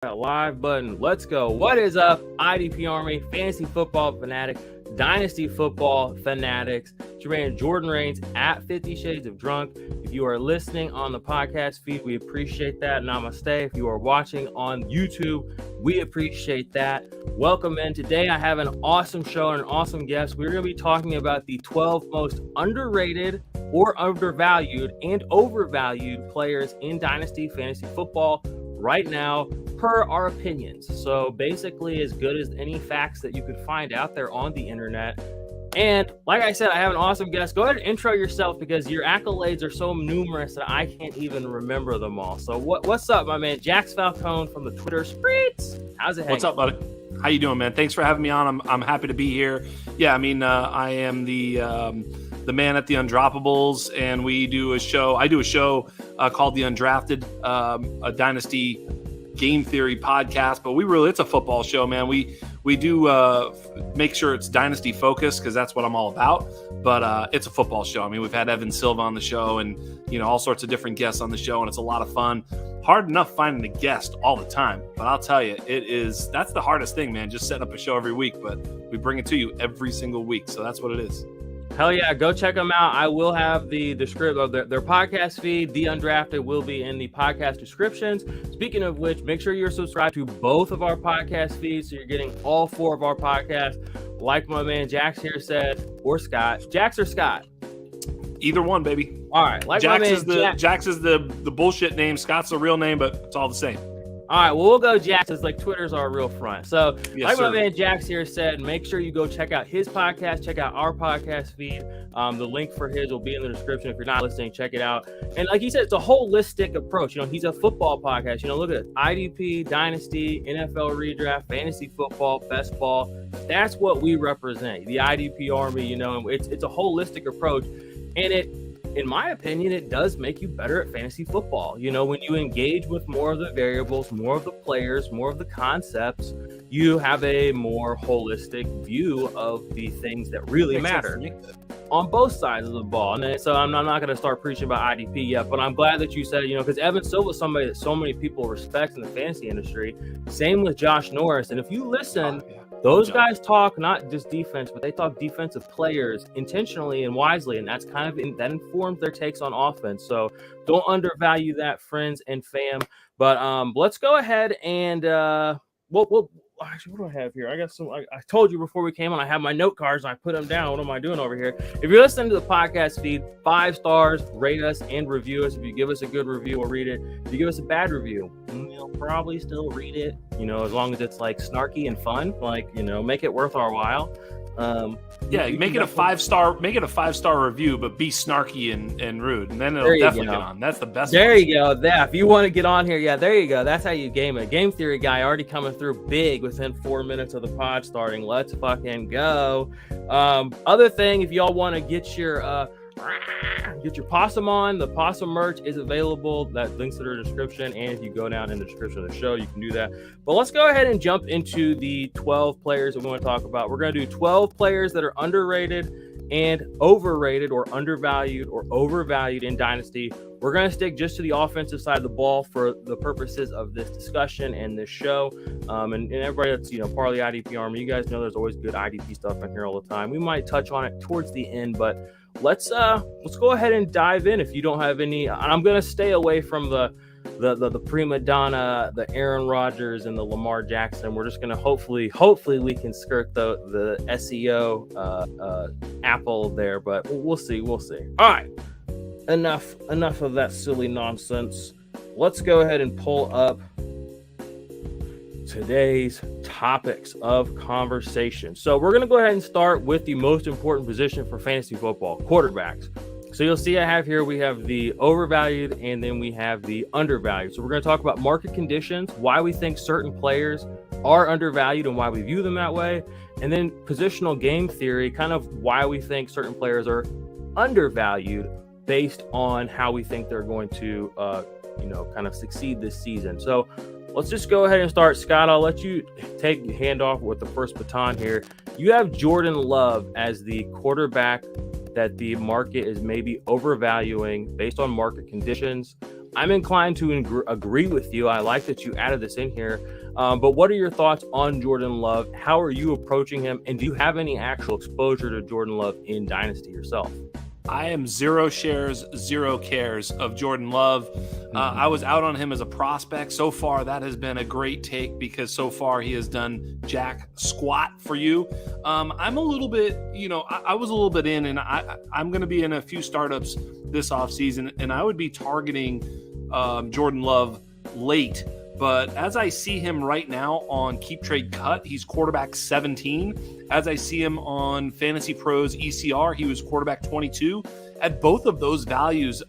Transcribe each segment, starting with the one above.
That live button. Let's go. What is up, IDP Army, fantasy football fanatic, dynasty football fanatics? It's your man Jordan Rains at 50 Shades of Drunk. If you are listening on the podcast feed, we appreciate that. Namaste. If you are watching on YouTube, we appreciate that. Welcome in. Today I have an awesome show and an awesome guest. We're going to be talking about the 12 most underrated or undervalued and overvalued players in dynasty fantasy football right now, per our opinions. So basically as good as any facts that you could find out there on the internet. And like I said, I have an awesome guest. Go ahead and intro yourself because your accolades are so numerous that I can't even remember them all. So what's up, my man? Jax Falcone from the Twitter streets. How's it hanging? What's up, buddy? How you doing, man? Thanks for having me on. I'm happy to be here. Yeah, I mean, I am the man at the Undroppables, and we do a show. I do a show called The Undrafted, a dynasty game theory podcast. But it's a football show, man. We do make sure it's dynasty focused because that's what I'm all about. But it's a football show. I mean, we've had Evan Silva on the show, and all sorts of different guests on the show, and it's a lot of fun. Hard enough finding a guest all the time, but I'll tell you, that's the hardest thing, man. Just setting up a show every week, but we bring it to you every single week, so that's what it is. Hell yeah, go check them out. I will have the script of their podcast feed. The Undrafted will be in the podcast descriptions. Speaking of which, make sure you're subscribed to both of our podcast feeds so you're getting all four of our podcasts. Like my man Jax here said, or Scott. Jax or Scott? Either one, baby. All right. Like Jax my man Jax is the bullshit name. Scott's the real name, but it's all the same. All right, well, we'll go Jax. It's like Twitter's our real front. So yes, my man Jax here said, make sure you go check out his podcast, check out our podcast feed. The link for his will be in the description. If you're not listening, check it out. And like he said, it's a holistic approach. He's a football podcast. Look at it. IDP, Dynasty, NFL Redraft, Fantasy Football, Best Ball. That's what we represent, the IDP Army, and it's a holistic approach. And in my opinion, it does make you better at fantasy football. When you engage with more of the variables, more of the players, more of the concepts, you have a more holistic view of the things that really matter on both sides of the ball. And so I'm not going to start preaching about IDP yet, but I'm glad that you said, because Evan Silva is somebody that so many people respect in the fantasy industry. Same with Josh Norris. And if you listen, those guys talk not just defense, but they talk defensive players intentionally and wisely, and that's that informs their takes on offense. So don't undervalue that, friends and fam. But let's go ahead and actually, what do I have here? I got some. I told you before we came on, I have my note cards and I put them down. What am I doing over here? If you're listening to the podcast feed, 5 stars, rate us and review us. If you give us a good review, we'll read it. If you give us a bad review, we'll probably still read it. As long as it's like snarky and fun, make it worth our while. Make it a 5-star. Make it a 5-star review, but be snarky and rude, and then it'll definitely get on. That's the best. There you go. If you want to get on here, there you go. That's how you game it. Game theory guy already coming through big within 4 minutes of the pod starting. Let's fucking go. Other thing, if y'all want to get your possum on, the possum merch is available. That links to the description, and if you go down in the description of the show, you can do that. But let's go ahead and jump into the 12 players that we want to talk about. We're going to do 12 players that are underrated and overrated, or undervalued or overvalued in Dynasty. We're going to stick just to the offensive side of the ball for the purposes of this discussion and this show. And everybody that's part of the IDP Army, you guys know there's always good IDP stuff in here all the time. We might touch on it towards the end, but let's go ahead and dive in. If you don't have any, and I'm going to stay away from the prima donna, the Aaron Rodgers and the Lamar Jackson. We're just going to hopefully we can skirt the SEO apple there, but we'll see. All right, enough of that silly nonsense. Let's go ahead and pull up today's topics of conversation. So we're going to go ahead and start with the most important position for fantasy football, quarterbacks. So you'll see we have the overvalued and then we have the undervalued. So we're going to talk about market conditions, why we think certain players are undervalued and why we view them that way. And then positional game theory, kind of why we think certain players are undervalued based on how we think they're going to, kind of succeed this season. So let's just go ahead and start. Scott, I'll let you take hand off with the first baton here. You have Jordan Love as the quarterback that the market is maybe overvaluing based on market conditions. I'm inclined to agree with you. I like that you added this in here. But what are your thoughts on Jordan Love? How are you approaching him? And do you have any actual exposure to Jordan Love in Dynasty yourself? I am 0 shares, 0 cares of Jordan Love. I was out on him as a prospect. So far, that has been a great take because so far he has done jack squat for you. I'm a little bit, I was a little bit in, and I'm going to be in a few startups this offseason, and I would be targeting Jordan Love late. But as I see him right now on Keep Trade Cut, he's quarterback 17. As I see him on Fantasy Pros ECR, he was quarterback 22. At both of those values,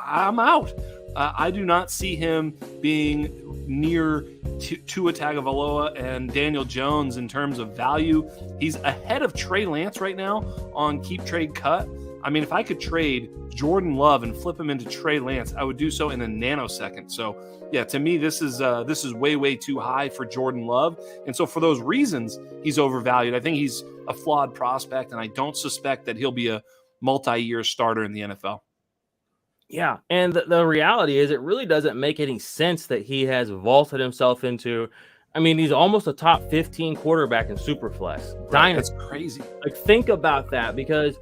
I'm out. I do not see him being near Tua Tagovailoa and Daniel Jones in terms of value. He's ahead of Trey Lance right now on Keep Trade Cut. I mean, if I could trade Jordan Love and flip him into Trey Lance, I would do so in a nanosecond. So, yeah, to me, this is way too high for Jordan Love. And so for those reasons, he's overvalued. I think he's a flawed prospect, and I don't suspect that he'll be a multi-year starter in the NFL. Yeah, and the reality is it really doesn't make any sense that he has vaulted himself into. I mean, he's almost a top 15 quarterback in Superflex. Right, that's crazy. Like, think about that, because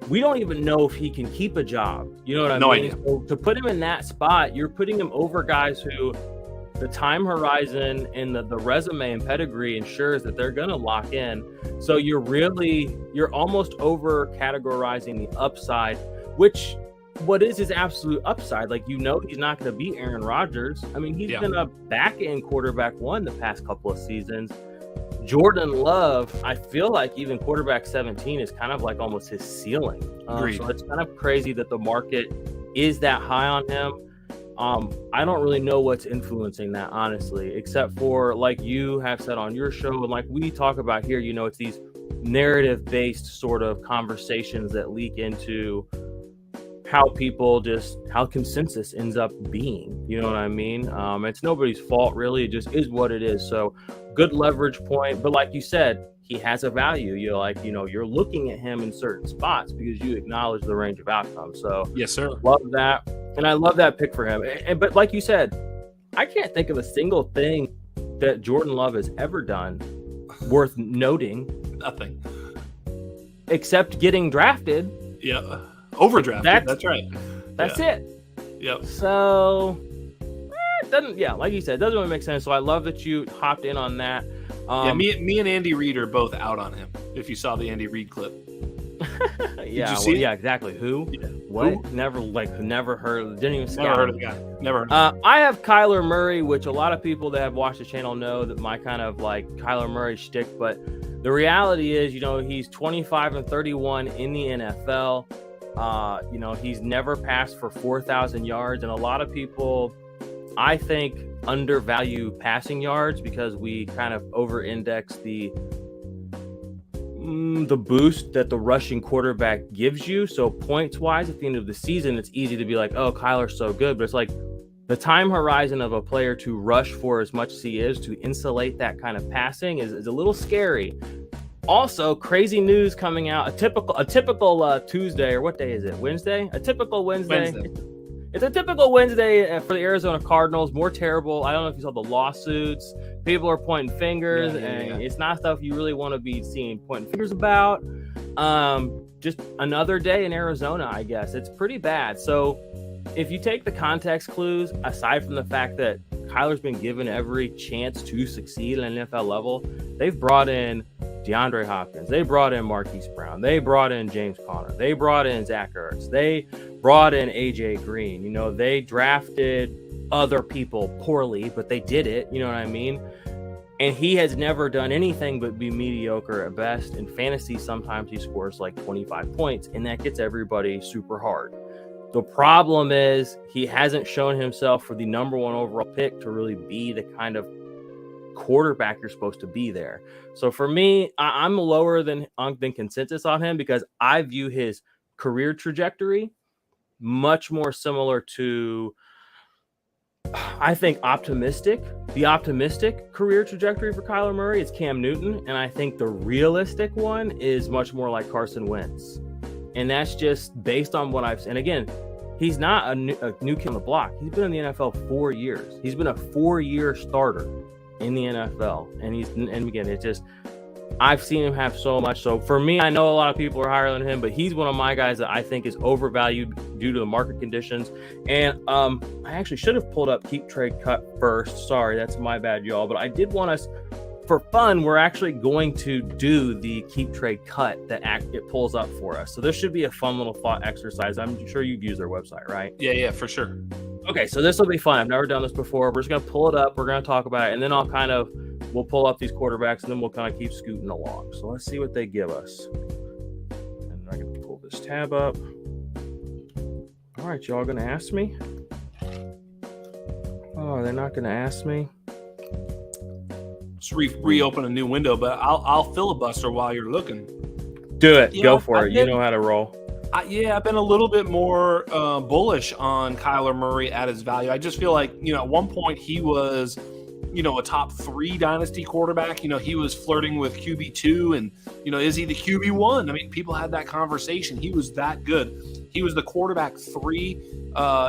we don't even know if he can keep a job. You know what I mean? No idea. So to put him in that spot, you're putting him over guys who the time horizon and the resume and pedigree ensures that they're going to lock in. So you're almost over categorizing the upside, which what is his absolute upside? Like, he's not going to be Aaron Rodgers. I mean, he's been a back-end quarterback one the past couple of seasons. Jordan Love, I feel like even quarterback 17 is kind of like almost his ceiling. So it's kind of crazy that the market is that high on him. I don't really know what's influencing that, honestly, except for, like you have said on your show, and like we talk about here, it's these narrative-based sort of conversations that leak into how consensus ends up being. You know what I mean? It's nobody's fault, really. It just is what it is. So good leverage point. But like you said, he has a value. You're looking at him in certain spots because you acknowledge the range of outcomes. So yes, sir. Love that. And I love that pick for him. But like you said, I can't think of a single thing that Jordan Love has ever done worth noting. Nothing. Except getting drafted. Yeah. Overdrafted. That's right. That's it. Yep. So it doesn't. Yeah, like you said, it doesn't really make sense. So I love that you hopped in on that. Me and Andy Reid are both out on him. If you saw the Andy Reid clip. Yeah, exactly. Who? Yeah. What? Who? Never heard. Didn't even Never heard of the guy. Never heard of him. I have Kyler Murray, which a lot of people that have watched the channel know that my kind of like Kyler Murray shtick. But the reality is, he's 25-31 in the NFL. He's never passed for 4,000 yards, and a lot of people, I think, undervalue passing yards because we kind of over-index the boost that the rushing quarterback gives you. So points-wise, at the end of the season, it's easy to be like, oh, Kyler's so good, but it's like the time horizon of a player to rush for as much as he is to insulate that kind of passing is a little scary. Also, crazy news coming out. A typical Tuesday, or what day is it? Wednesday? A typical Wednesday. It's a typical Wednesday for the Arizona Cardinals. More terrible. I don't know if you saw the lawsuits. People are pointing fingers, and it's not stuff you really want to be seeing pointing fingers about. Just another day in Arizona, I guess. It's pretty bad. So if you take the context clues, aside from the fact that Kyler's been given every chance to succeed at an NFL level, they've brought in DeAndre Hopkins. They brought in Marquise Brown. They brought in James Conner. They brought in Zach Ertz. They brought in AJ Green. They drafted other people poorly, but they did it. You know what I mean? And he has never done anything but be mediocre at best. In fantasy, sometimes he scores like 25 points, and that gets everybody super hard. The problem is he hasn't shown himself for the number one overall pick to really be the kind of quarterback you're supposed to be there. So for me, I'm lower than consensus on him because I view his career trajectory much more similar to, I think, the optimistic career trajectory for Kyler Murray is Cam Newton, and I think the realistic one is much more like Carson Wentz. And that's just based on what I've seen. And again, he's not a new kid on the block. He's been in the NFL 4 years. He's been a 4-year starter in the NFL, and again, it's just I've seen him have so much. So for me, I know a lot of people are higher than him, but he's one of my guys that I think is overvalued due to the market conditions. And I actually should have pulled up Keep Trade Cut first. Sorry, that's my bad, y'all. But I did want us, for fun, we're actually going to do the Keep Trade Cut that it pulls up for us. So this should be a fun little thought exercise. I'm sure you've used their website, right? Yeah, for sure. Okay, so this will be fun. I've never done this before. We're just going to pull it up. We're going to talk about it, and then we'll pull up these quarterbacks, and then we'll kind of keep scooting along. So let's see what they give us. And I can pull this tab up. All right, y'all going to ask me? Oh, they're not going to ask me? Just reopen a new window, but I'll filibuster while you're looking. Do it. Go for it. You know how to roll. I've been a little bit more bullish on Kyler Murray at his value. I just feel like, at one point he was, a top 3 dynasty quarterback. He was flirting with QB2 and, is he the QB1? I mean, people had that conversation. He was that good. He was the quarterback 3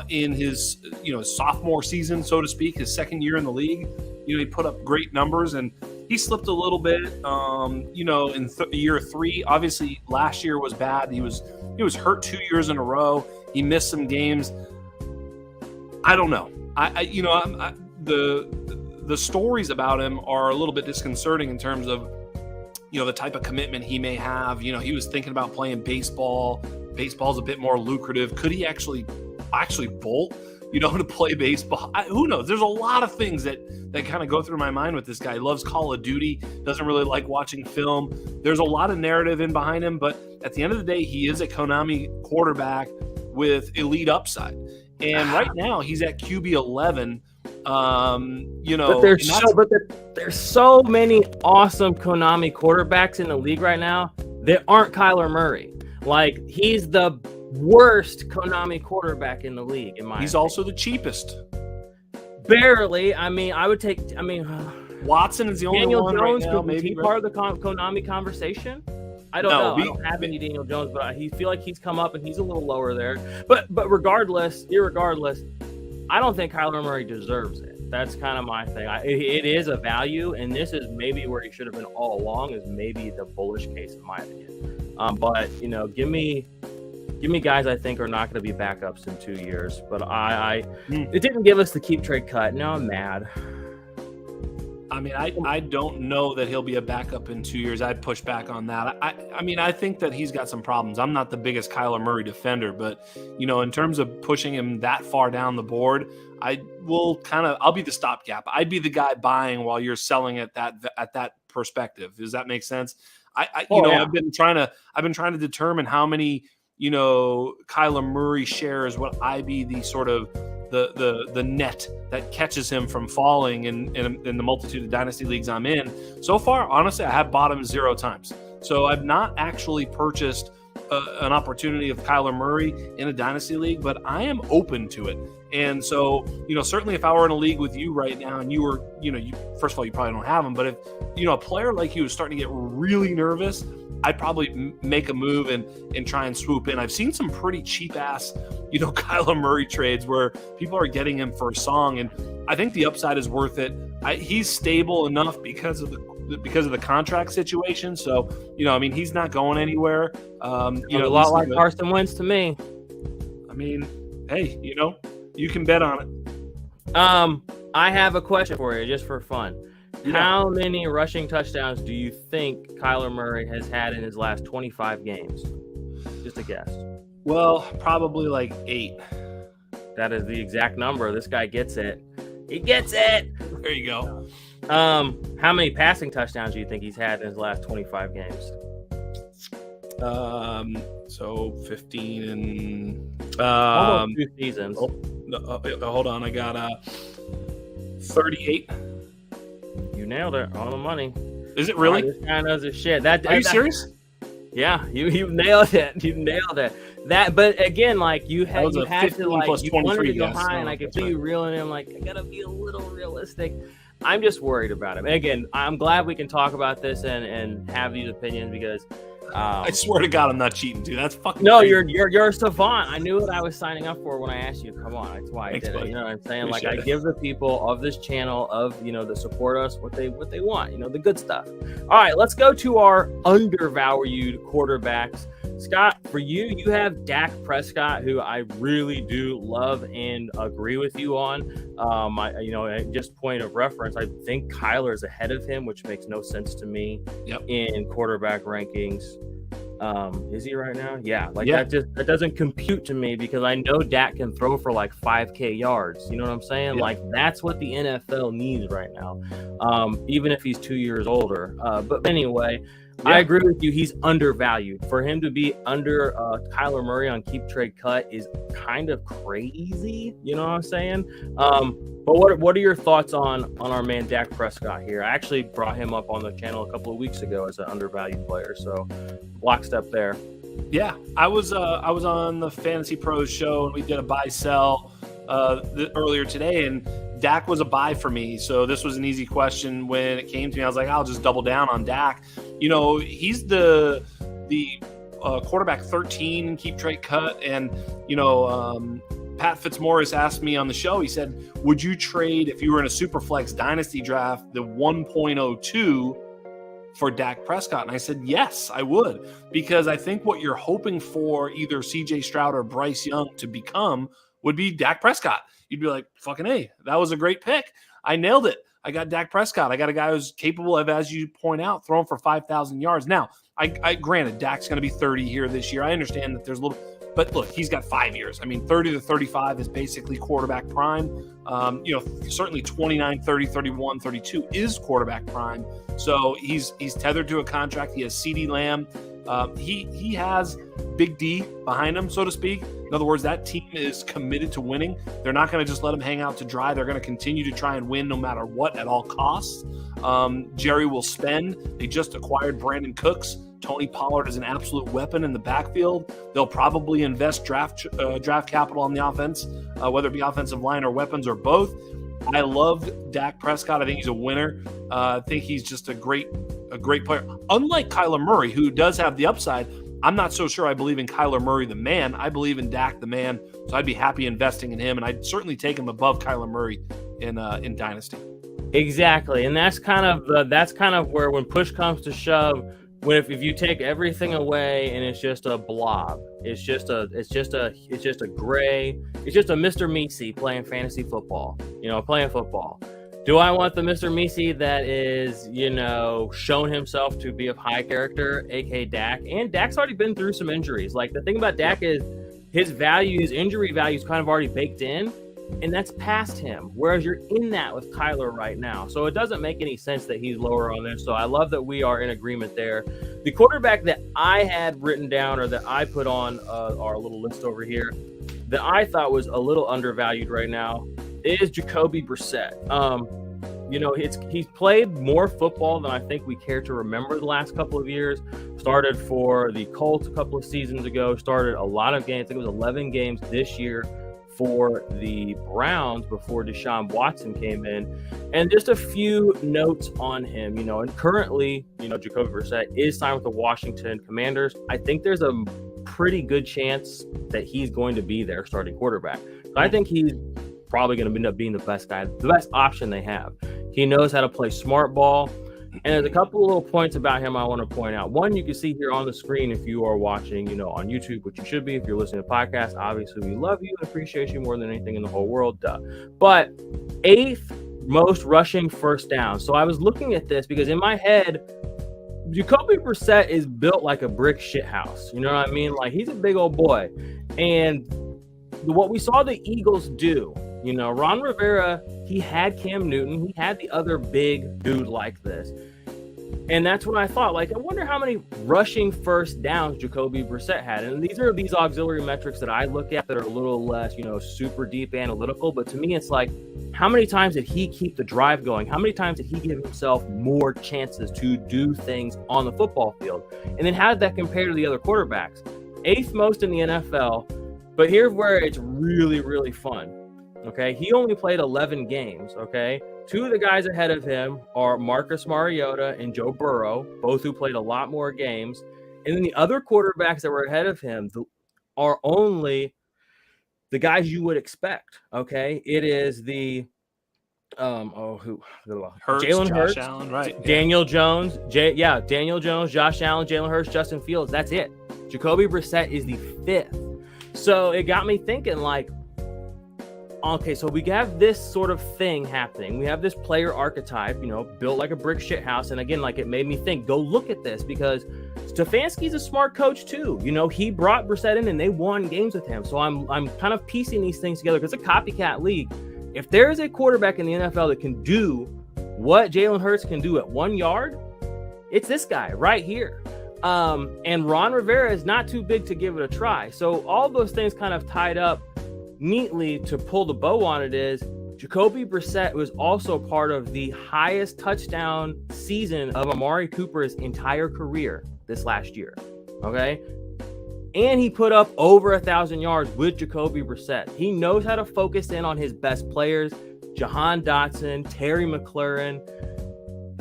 in his, sophomore season, so to speak, his second year in the league. He put up great numbers, and he slipped a little bit, in year 3. Obviously, last year was bad. He was hurt 2 years in a row. He missed some games. I don't know. The stories about him are a little bit disconcerting in terms of, the type of commitment he may have. He was thinking about playing baseball. Baseball's a bit more lucrative. Could he actually bolt, to play baseball? Who knows? There's a lot of things that kind of go through my mind with this guy. He loves Call of Duty, doesn't really like watching film. There's a lot of narrative in behind him, but at the end of the day, he is a Konami quarterback with elite upside. And right now, he's at QB 11. But there's so many awesome Konami quarterbacks in the league right now that aren't Kyler Murray. Like, he's the worst Konami quarterback in the league, in my opinion. Also the cheapest. Barely. I mean, Watson is the only Daniel one Jones right now. could Maybe be part of the Konami conversation. I don't know. I don't have any Daniel Jones, but I feel like he's come up and he's a little lower there. But irregardless, I don't think Kyler Murray deserves it. That's kind of my thing. It is a value, and this is maybe where he should have been all along, is maybe the bullish case in my opinion. But give me guys I think are not going to be backups in 2 years. But it didn't give us the Keep Trade Cut. Now I'm mad. I mean, I don't know that he'll be a backup in 2 years. I'd push back on that. I think that he's got some problems. I'm not the biggest Kyler Murray defender, but, in terms of pushing him that far down the board, I'll be the stopgap. I'd be the guy buying while you're selling at that perspective. Does that make sense? I've been trying to determine how many, Kyler Murray shares would I be the sort of the net that catches him from falling in the multitude of dynasty leagues I'm in. So far, honestly, I have bought him 0 times. So I've not actually purchased an opportunity of Kyler Murray in a dynasty league, but I am open to it. And so, certainly if I were in a league with you right now and you were, first of all, you probably don't have him, but if, a player like you is starting to get really nervous, I'd probably make a move and try and swoop in. I've seen some pretty cheap ass, Kyler Murray trades where people are getting him for a song, and I think the upside is worth it. He's stable enough because of the contract situation. So, he's not going anywhere. A lot like Carson Wentz to me. I mean, hey, you can bet on it. I have a question for you, just for fun. Yeah. How many rushing touchdowns do you think Kyler Murray has had in his last 25 games? Just a guess. Well, probably like 8. That is the exact number. This guy gets it. He gets it. There you go. How many passing touchdowns do you think he's had in his last 25 games? So 15 and almost 2 seasons. Hold on, I got 38. You nailed it on the money. Is it really? This guy knows his shit. Are you serious? Yeah, you nailed it. You nailed it. But again, like you had to like you wanted to go high, and I could see you reeling in. Like, I gotta be a little realistic. I'm just worried about him. And again, I'm glad we can talk about this and have these opinions because I swear to God, I'm not cheating, dude. That's fucking No, crazy. you're a savant. I knew what I was signing up for when I asked you. Come on, that's why Thanks, I did buddy. it. You know what I'm saying? Appreciate Like I it. give the people of this channel that support us what they want. The good stuff. All right, let's go to our undervalued quarterbacks. Scott, for you have Dak Prescott, who I really do love and agree with you on. Just point of reference, I think Kyler is ahead of him, which makes no sense to me. Yep. In quarterback rankings. Is he right now? Yeah. That doesn't compute to me because I know Dak can throw for like 5K yards. You know what I'm saying? Yeah. Like that's what the NFL needs right now. Even if he's 2 years older. But anyway, yeah. I agree with you. He's undervalued. For him to be under Kyler Murray on keep trade cut is kind of crazy. You know what I'm saying? But what are your thoughts on our man Dak Prescott here? I actually brought him up on the channel a couple of weeks ago as an undervalued player. So lockstep there. Yeah, I was on the Fantasy Pros show and we did a buy sell earlier today, and Dak was a buy for me. So this was an easy question when it came to me. I was like, I'll just double down on Dak. He's the quarterback 13 in keep trade cut, and Pat Fitzmaurice asked me on the show. He said, "Would you trade if you were in a Superflex Dynasty draft the 1.02 for Dak Prescott?" And I said, yes, I would, because I think what you're hoping for either CJ Stroud or Bryce Young to become would be Dak Prescott. You'd be like, fucking A, that was a great pick. I nailed it. I got Dak Prescott. I got a guy who's capable of, as you point out, throwing for 5,000 yards. Now, I granted, Dak's going to be 30 here this year. I understand that there's a little, but look, he's got 5 years. I mean, 30 to 35 is basically quarterback prime. Certainly 29, 30, 31, 32 is quarterback prime. So he's tethered to a contract. He has CeeDee Lamb. He has Big D behind him, so to speak. In other words, that team is committed to winning. They're not going to just let him hang out to dry. They're going to continue to try and win no matter what, at all costs. Jerry will spend. They just acquired Brandon Cooks. Tony Pollard is an absolute weapon in the backfield. They'll probably invest draft capital on the offense, whether it be offensive line or weapons or both. I love Dak Prescott. I think he's a winner. I think he's just a great player. Unlike Kyler Murray, who does have the upside, I'm not so sure I believe in Kyler Murray, the man. I believe in Dak, the man. So I'd be happy investing in him, and I'd certainly take him above Kyler Murray in Dynasty. Exactly, and that's kind of where, when push comes to shove, if you take everything away and it's just a blob, it's just a gray, it's just a Mr. Meesey playing fantasy football, playing football. Do I want the Mr. Meesey that is, shown himself to be of high character, aka Dak? And Dak's already been through some injuries. Like, the thing about Dak is his injury value is kind of already baked in, and that's past him. Whereas you're in that with Kyler right now. So it doesn't make any sense that he's lower on this. So I love that we are in agreement there. The quarterback that I had written down, or that I put on our little list over here, that I thought was a little undervalued right now, is Jacoby Brissett. He's played more football than I think we care to remember the last couple of years. Started for the Colts a couple of seasons ago, started a lot of games. I think it was 11 games this year for the Browns before Deshaun Watson came in. And just a few notes on him, and currently, Jacoby Brissett is signed with the Washington Commanders. I think there's a pretty good chance that he's going to be their starting quarterback. So I think he's probably going to end up being the best option they have. He knows how to play smart ball. And there's a couple of little points about him I want to point out. One, you can see here on the screen if you are watching, on YouTube, which you should be. If you're listening to podcasts, obviously we love you and appreciate you more than anything in the whole world. Duh. But 8th most rushing first down. So I was looking at this because in my head, Jacoby Brissett is built like a brick shit house. You know what I mean? Like, he's a big old boy. And what we saw the Eagles do, Ron Rivera, he had Cam Newton. He had the other big dude like this. And that's when I thought, I wonder how many rushing first downs Jacoby Brissett had. And these are these auxiliary metrics that I look at that are a little less, super deep analytical. But to me, it's like, how many times did he keep the drive going? How many times did he give himself more chances to do things on the football field? And then how did that compare to the other quarterbacks? 8th most in the NFL. But here's where it's really, really fun. Okay, he only played 11 games, okay? 2 of the guys ahead of him are Marcus Mariota and Joe Burrow, both who played a lot more games. And then the other quarterbacks that were ahead of him are only the guys you would expect. Okay, it is the Jalen Hurts, Allen, right? Daniel Jones, Daniel Jones, Josh Allen, Jalen Hurts, Justin Fields. That's it. Jacoby Brissett is the 5th. So it got me thinking, like, okay, so we have this sort of thing happening. We have this player archetype, built like a brick shit house. And again, like, it made me think, go look at this, because Stefanski's a smart coach too. He brought Brissett in and they won games with him. So I'm kind of piecing these things together because it's a copycat league. If there is a quarterback in the NFL that can do what Jalen Hurts can do at 1 yard, it's this guy right here. And Ron Rivera is not too big to give it a try. So all those things kind of tied up neatly to pull the bow on it is Jacoby Brissett was also part of the highest touchdown season of Amari Cooper's entire career this last year. Okay. And he put up over 1,000 yards with Jacoby Brissett. He knows how to focus in on his best players, Jahan Dotson, Terry McLaurin.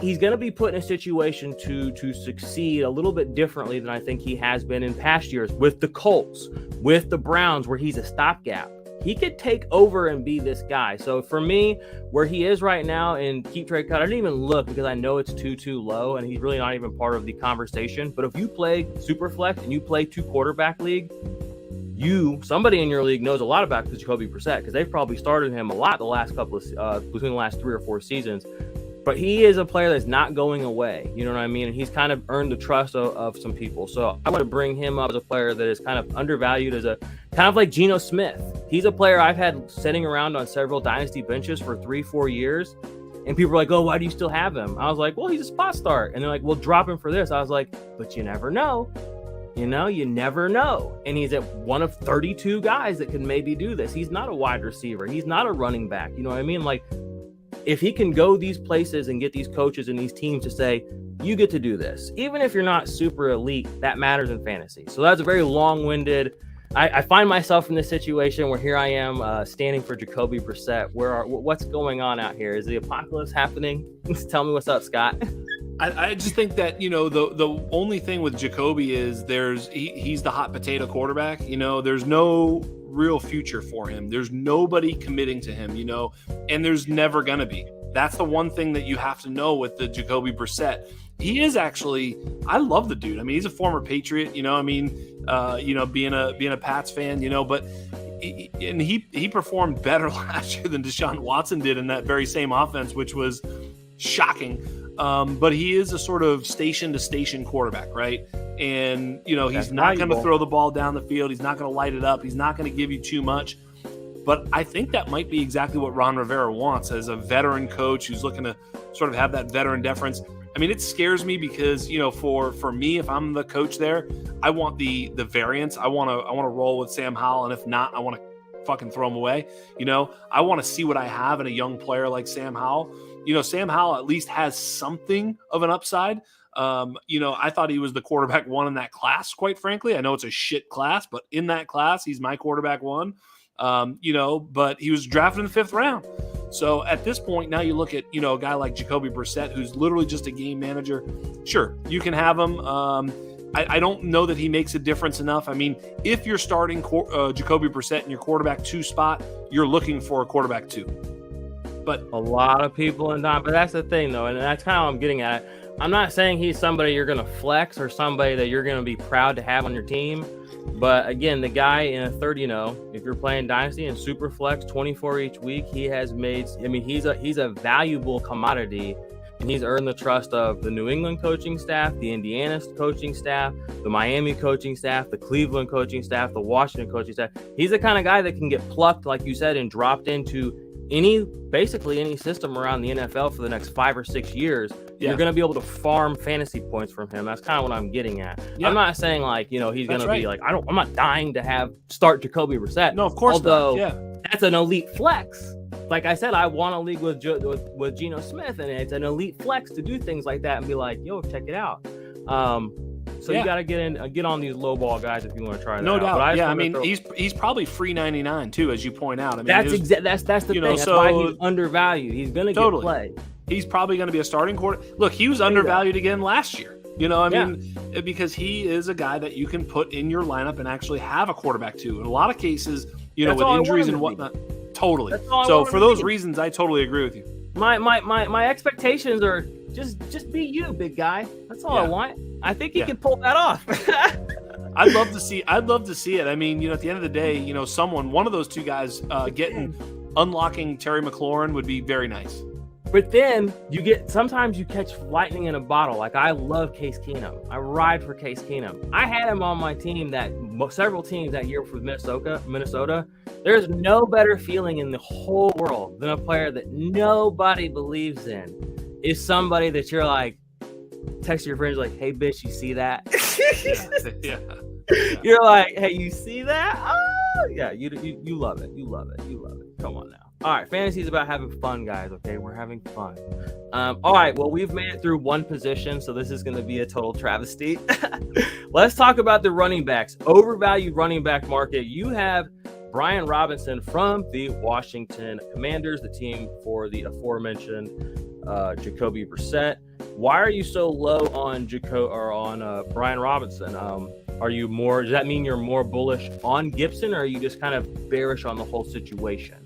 He's going to be put in a situation to succeed a little bit differently than I think he has been in past years with the Colts, with the Browns, where he's a stopgap. He could take over and be this guy. So for me, where he is right now in keep trade cut, I didn't even look because I know it's too low and he's really not even part of the conversation. But if you play Superflex and you play 2 quarterback league, somebody in your league knows a lot about Jacoby Brissett because they've probably started him a lot the last couple of between the last 3 or 4 seasons. But he is a player that's not going away. You know what I mean? And he's kind of earned the trust of some people. So I want to bring him up as a player that is kind of undervalued, as a kind of like Geno Smith. He's a player I've had sitting around on several dynasty benches for 3-4 years. And people are like, oh, why do you still have him? I was like, well, he's a spot start. And they're like, well, drop him for this. I was like, but you never know. You never know. And he's at one of 32 guys that can maybe do this. He's not a wide receiver. He's not a running back. You know what I mean? Like, if he can go these places and get these coaches and these teams to say, you get to do this, even if you're not super elite, that matters in fantasy. So that's a very long-winded. I find myself in this situation where here I am standing for Jacoby Brissett. What's going on out here? Is the apocalypse happening? Tell me what's up, Scott. I just think that, the only thing with Jacoby is he's the hot potato quarterback. There's no real future for him. There's nobody committing to him, and there's never going to be. That's the one thing that you have to know with the Jacoby Brissett. He is actually, I love the dude. I mean, he's a former Patriot, being a Pats fan, but he performed better last year than Deshaun Watson did in that very same offense, which was shocking. But he is a sort of station-to-station quarterback, right? And, he's not going to throw the ball down the field. He's not going to light it up. He's not going to give you too much. But I think that might be exactly what Ron Rivera wants as a veteran coach who's looking to sort of have that veteran deference. I mean, it scares me because, for me, if I'm the coach there, I want the variance. I want to roll with Sam Howell. And if not, I want to fucking throw him away. I want to see what I have in a young player like Sam Howell. Sam Howell at least has something of an upside. I thought he was the quarterback 1 in that class, quite frankly. I know it's a shit class, but in that class, he's my quarterback 1. But he was drafted in the 5th round. So at this point, now you look at, a guy like Jacoby Brissett, who's literally just a game manager. Sure, you can have him. I don't know that he makes a difference enough. I mean, if you're starting Jacoby Brissett in your quarterback 2 spot, you're looking for a quarterback 2. But a lot of people in that, but that's the thing though, and that's kind of what I'm getting at. I'm not saying he's somebody you're going to flex or somebody that you're going to be proud to have on your team. But again, the guy in a third, if you're playing Dynasty and Superflex 24 each week, he has made, he's a valuable commodity, and he's earned the trust of the New England coaching staff, the Indiana coaching staff, the Miami coaching staff, the Cleveland coaching staff, the Washington coaching staff. He's the kind of guy that can get plucked, like you said, and dropped into basically any system around the NFL for the next 5 or 6 years. Yeah. You're going to be able to farm fantasy points from him. That's kind of what I'm getting at. Yeah. I'm not saying like, he's going to be like, I'm not dying to start Jacoby Brissett. No, of course not. Yeah. That's an elite flex. Like I said, I want a league with Geno Smith, and it's an elite flex to do things like that and be like, yo, check it out. So you got to get on these low ball guys if you want to try that. No doubt. But he's probably free 99 too, as you point out. I mean, that's the thing. That's why he's undervalued. He's going to get play. He's probably going to be a starting quarter. Look, he was undervalued again last year. You know, I mean, because he is a guy that you can put in your lineup and actually have a quarterback too. In a lot of cases, you know, with injuries and whatnot. Totally. So for those reasons, I totally agree with you. My expectations are just be you, big guy. That's all I want. I think he can pull that off. I'd love to see it. I mean, you know, at the end of the day, you know, one of those two guys unlocking Terry McLaurin would be very nice. But then sometimes you catch lightning in a bottle. Like, I love Case Keenum. I ride for Case Keenum. I had him on my team several teams that year with Minnesota. There's no better feeling in the whole world than a player that nobody believes in is somebody that you're like, text your friends like, hey, bitch, you see that? Yeah. You're like, hey, you see that? Oh, yeah, you love it. You love it. Come on now. All right, fantasy is about having fun, guys, okay? We're having fun. All right, well, we've made it through one position, so this is going to be a total travesty. Let's talk about the running backs. Overvalued running back market. You have Brian Robinson from the Washington Commanders, the team for the aforementioned Jacoby Brissett. Why are you so low on Brian Robinson? Does that mean you're more bullish on Gibson, or are you just kind of bearish on the whole situation?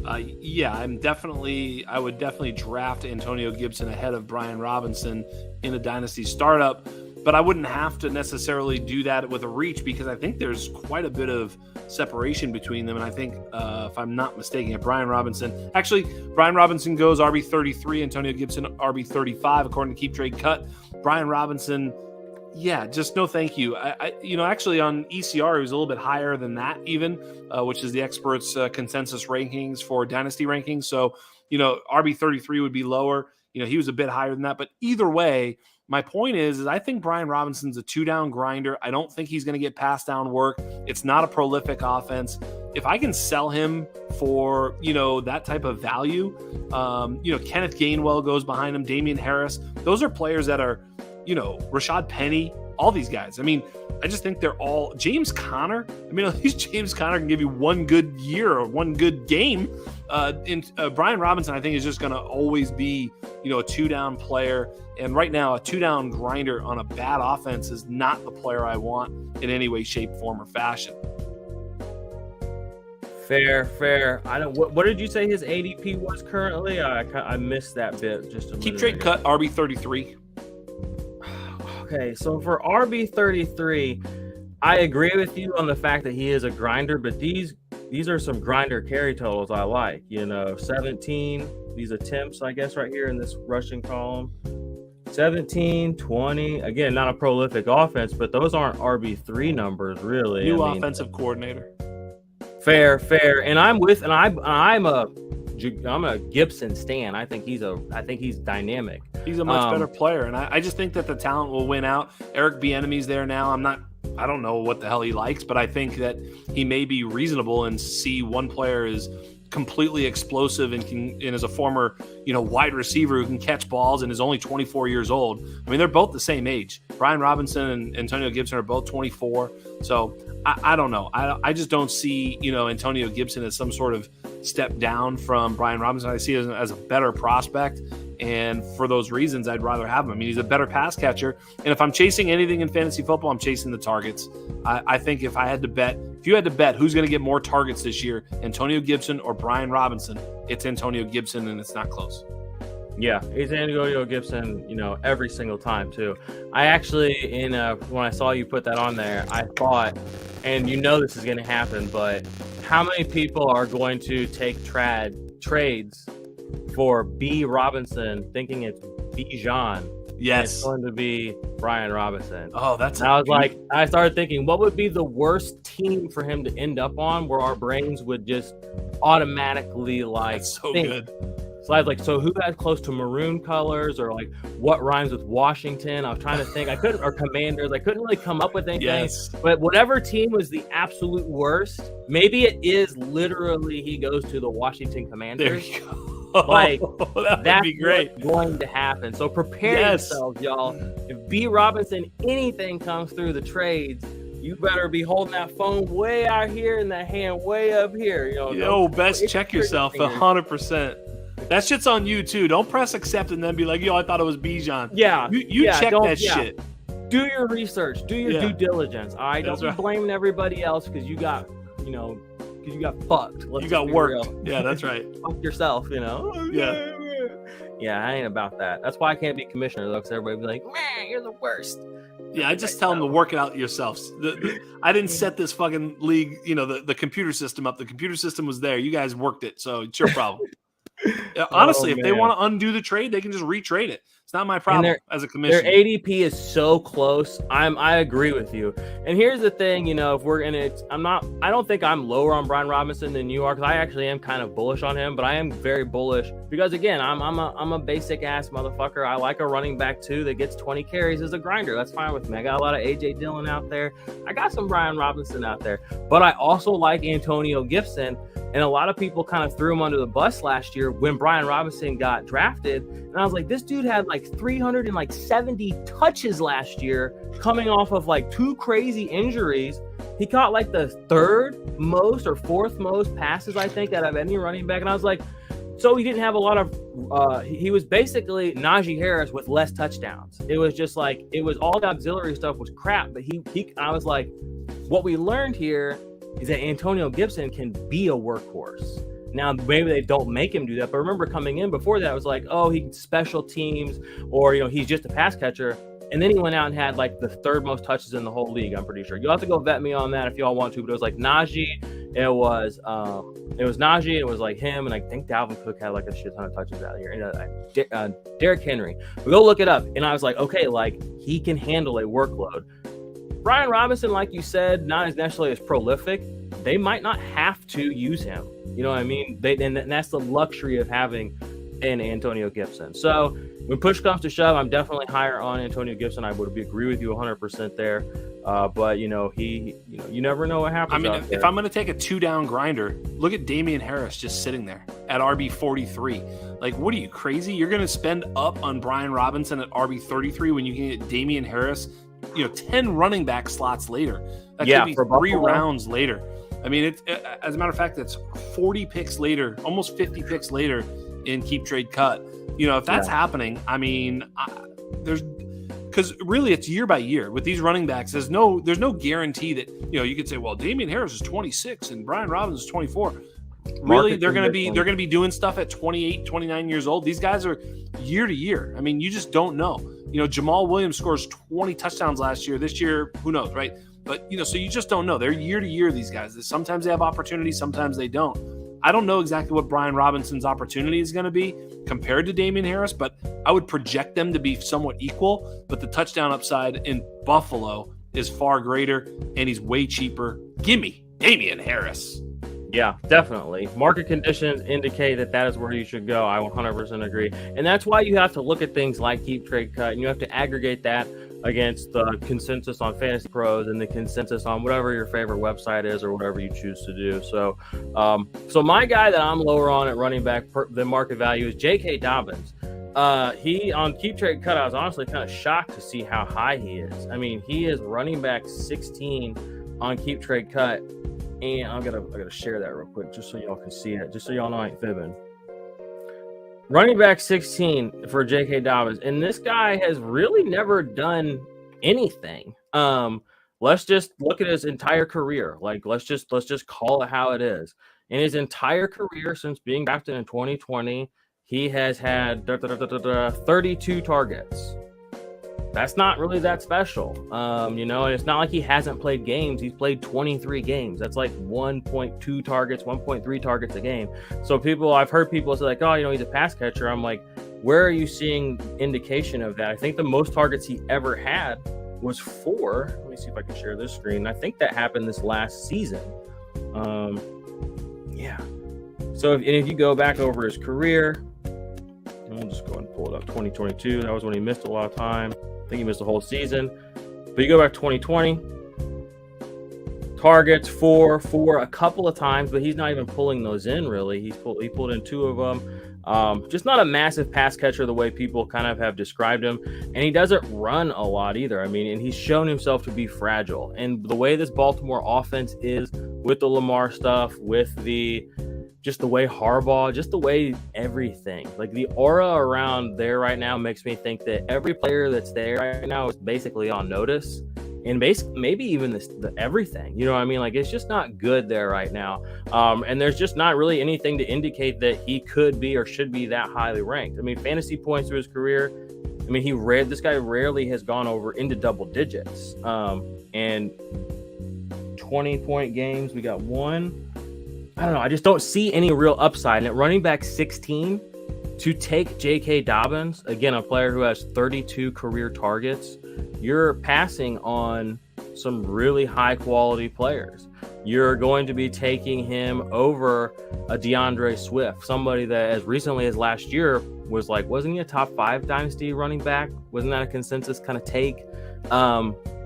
I would definitely draft Antonio Gibson ahead of Brian Robinson in a dynasty startup, but I wouldn't have to necessarily do that with a reach because I think there's quite a bit of separation between them. And I think, if I'm not mistaken, Brian Robinson goes RB33, Antonio Gibson RB35, according to Keep Trade Cut. Brian Robinson, just no thank you. Actually on ECR, he was a little bit higher than that even, which is the experts' consensus rankings for dynasty rankings. So, you know, RB33 would be lower. You know, he was a bit higher than that. But either way, my point is I think Brian Robinson's a two-down grinder. I don't think he's going to get pass down work. It's not a prolific offense. If I can sell him for, you know, that type of value, Kenneth Gainwell goes behind him, Damian Harris. Those are players that are, you know, Rashad Penny, all these guys. I mean, I just think they're all James Conner. I mean, at least James Conner can give you one good year or one good game. Brian Robinson, I think, is just going to always be, you know, a two-down player. And right now, a two-down grinder on a bad offense is not the player I want in any way, shape, form, or fashion. Fair. I don't. What did you say his ADP was currently? I missed that bit. Just a Keep Trade Cut RB33. Okay, so for RB33, I agree with you on the fact that he is a grinder, but these are some grinder carry totals I like. You know, 17, these attempts, I guess, right here in this rushing column. 17, 20. Again, not a prolific offense, but those aren't RB3 numbers, really. New offensive coordinator. Fair. And I'm a Gibson stan. I think he's dynamic. He's a much better player, and I just think that the talent will win out. Eric Bieniemy's there now. I don't know what the hell he likes, but I think that he may be reasonable and see one player is completely explosive and is a former, you know, wide receiver who can catch balls and is only 24 years old. I mean, they're both the same age. Brian Robinson and Antonio Gibson are both 24. So I don't know. I just don't see, you know, Antonio Gibson as some sort of step down from Brian Robinson. I see it as a better prospect. And for those reasons, I'd rather have him. I mean, he's a better pass catcher. And if I'm chasing anything in fantasy football, I'm chasing the targets. I think if you had to bet who's going to get more targets this year, Antonio Gibson or Brian Robinson, it's Antonio Gibson, and it's not close. Yeah, it's Antonio Gibson, you know, every single time too. I actually, when I saw you put that on there, I thought, and you know this is going to happen, but how many people are going to take trades for B. Robinson, thinking it's Bijan? Yes, it's going to be Brian Robinson. Oh, that's. And I started thinking, what would be the worst team for him to end up on, where our brains would just automatically that's so think. Good. So I was like, so who has close to maroon colors, or like what rhymes with Washington? I was trying to think. Or Commanders. I couldn't really come up with anything. Yes. But whatever team was the absolute worst, maybe it is literally he goes to the Washington Commanders. There you go. Like, that would be great. What's going to happen. So prepare yourselves, y'all. If B. Robinson, anything comes through the trades, you better be holding that phone way out here and that hand way up here. Best check yourself 100%. That shit's on you too. Don't press accept and then be like, yo, I thought it was Bijan. Yeah. You check that shit. Do your research. Do your due diligence. All right. Don't be blaming everybody else because you got, because you got fucked. You got worked. Yeah, that's right. Fuck yourself, Yeah. Yeah, I ain't about that. That's why I can't be commissioner, though, because everybody be like, man, you're the worst. Yeah, I just tell them to work it out yourselves. I didn't set this fucking league, the computer system up. The computer system was there. You guys worked it, so it's your problem. Honestly, if they want to undo the trade, they can just retrade it. It's not my problem as a commissioner. Their ADP is so close. I agree with you. And here's the thing, if we're in it, I don't think I'm lower on Brian Robinson than you are, because I actually am kind of bullish on him, but I am very bullish because again, I'm a basic ass motherfucker. I like a running back too that gets 20 carries as a grinder. That's fine with me. I got a lot of AJ Dillon out there. I got some Brian Robinson out there, but I also like Antonio Gibson. And a lot of people kind of threw him under the bus last year when Brian Robinson got drafted. And I was like, this dude had like 370 touches last year coming off of like 2 crazy injuries. He caught like the 3rd most or 4th most passes, I think, out of any running back. And I was like, so he didn't have a lot of, he was basically Najee Harris with less touchdowns. It was just like, it was all the auxiliary stuff was crap. But I was like, what we learned here is that Antonio Gibson can be a workhorse. Now, maybe they don't make him do that, but remember coming in before that, it was like, oh, he special teams, or, he's just a pass catcher. And then he went out and had like the 3rd most touches in the whole league, I'm pretty sure. You'll have to go vet me on that if y'all want to, but it was like Najee, it was Najee, it was like him, and I think Dalvin Cook had like a shit ton of touches out here. And Derrick Henry. We go look it up, and I was like, okay, like he can handle a workload. Brian Robinson, like you said, not as necessarily as prolific. They might not have to use him. You know what I mean? And that's the luxury of having an Antonio Gibson. So when push comes to shove, I'm definitely higher on Antonio Gibson. I would agree with you 100% there. But you never know what happens. I mean, if I'm going to take a 2-down grinder, look at Damian Harris just sitting there at RB 43. Like, what are you, crazy? You're going to spend up on Brian Robinson at RB 33 when you can get Damian Harris 10 running back slots later. That could be 3 rounds later. I mean, as a matter of fact, it's 40 picks later, almost 50 picks later in keep trade cut. If that's happening, I mean, because really it's year by year with these running backs. There's no guarantee that you could say, well, Damian Harris is 26 and Brian Robbins is 24. Really, they're going to be doing stuff at 28, 29 years old. These guys are year to year. I mean, you just don't know. Jamal Williams scores 20 touchdowns last year. This year, who knows, right? But, so you just don't know. They're year to year, these guys. Sometimes they have opportunities, sometimes they don't. I don't know exactly what Brian Robinson's opportunity is going to be compared to Damian Harris, but I would project them to be somewhat equal. But the touchdown upside in Buffalo is far greater, and he's way cheaper. Gimme Damian Harris. Yeah, definitely. Market conditions indicate that is where you should go. I 100% agree. And that's why you have to look at things like keep trade cut, and you have to aggregate that against the consensus on Fantasy Pros and the consensus on whatever your favorite website is or whatever you choose to do. So so my guy that I'm lower on at running back than market value is J.K. Dobbins. He on keep trade cut, I was honestly kind of shocked to see how high he is. I mean, he is running back 16 on keep trade cut. And I gotta share that real quick just so y'all can see it, just so y'all know I ain't fibbing. Running back 16 for J.K. Dobbins, and this guy has really never done anything. Let's just look at his entire career. Like let's just call it how it is. In his entire career since being drafted in 2020, he has had 32 targets. That's not really that special. And it's not like he hasn't played games. He's played 23 games. That's like 1.2 targets, 1.3 targets a game. So I've heard people say like, oh, he's a pass catcher. I'm like, where are you seeing indication of that? I think the most targets he ever had was 4. Let me see if I can share this screen. I think that happened this last season. Yeah. So if you go back over his career, I'll just go and pull it up. 2022, that was when he missed a lot of time. I think he missed the whole season. But you go back 2020, targets 4 a couple of times, but he's not even pulling those in really. He pulled in 2 of them. Just not a massive pass catcher the way people kind of have described him. And he doesn't run a lot either. I mean, and he's shown himself to be fragile. And the way this Baltimore offense is with the Lamar stuff, with the just the way Harbaugh, just the way everything, like the aura around there right now makes me think that every player that's there right now is basically on notice, and maybe even the everything, you know what I mean? Like, it's just not good there right now. And there's just not really anything to indicate that he could be or should be that highly ranked. I mean, fantasy points through his career, I mean, this guy rarely has gone over into double digits. And 20-point games, we got one. I don't know. I just don't see any real upside. And at running back 16, to take J.K. Dobbins, again, a player who has 32 career targets, you're passing on some really high-quality players. You're going to be taking him over a DeAndre Swift, somebody that as recently as last year was like, wasn't he a top 5 dynasty running back? Wasn't that a consensus kind of take?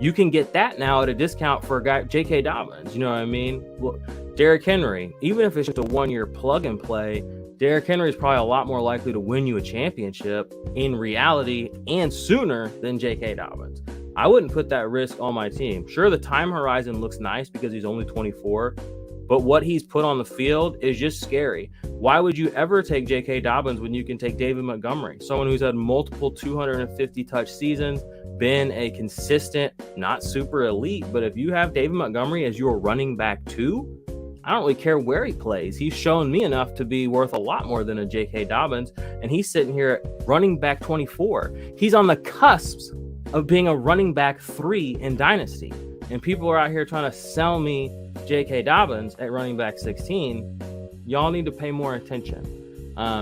You can get that now at a discount for a guy, J.K. Dobbins. You know what I mean? Well, Derrick Henry, even if it's just a one-year plug and play, Derrick Henry is probably a lot more likely to win you a championship in reality and sooner than J.K. Dobbins. I wouldn't put that risk on my team. Sure, the time horizon looks nice because he's only 24, but what he's put on the field is just scary. Why would you ever take J.K. Dobbins when you can take David Montgomery, someone who's had multiple 250 touch seasons, been a consistent, not super elite, but if you have David Montgomery as your running back 2, I don't really care where he plays. He's shown me enough to be worth a lot more than a J.K. Dobbins, and he's sitting here at running back 24. He's on the cusp of being a running back 3 in Dynasty, and people are out here trying to sell me J.K. Dobbins at running back 16. Y'all need to pay more attention.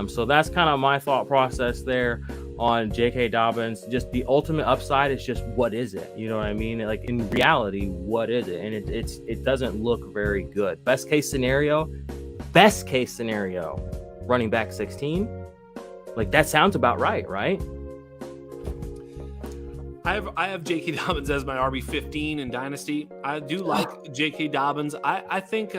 So that's kind of my thought process there on J.K. Dobbins. Just the ultimate upside is just, what is it? You know what I mean? Like, in reality, what is it? And it doesn't look very good. Best case scenario, running back 16. Like, that sounds about right? I have J.K. Dobbins as my RB 15 in Dynasty. I do like J.K. Dobbins. I think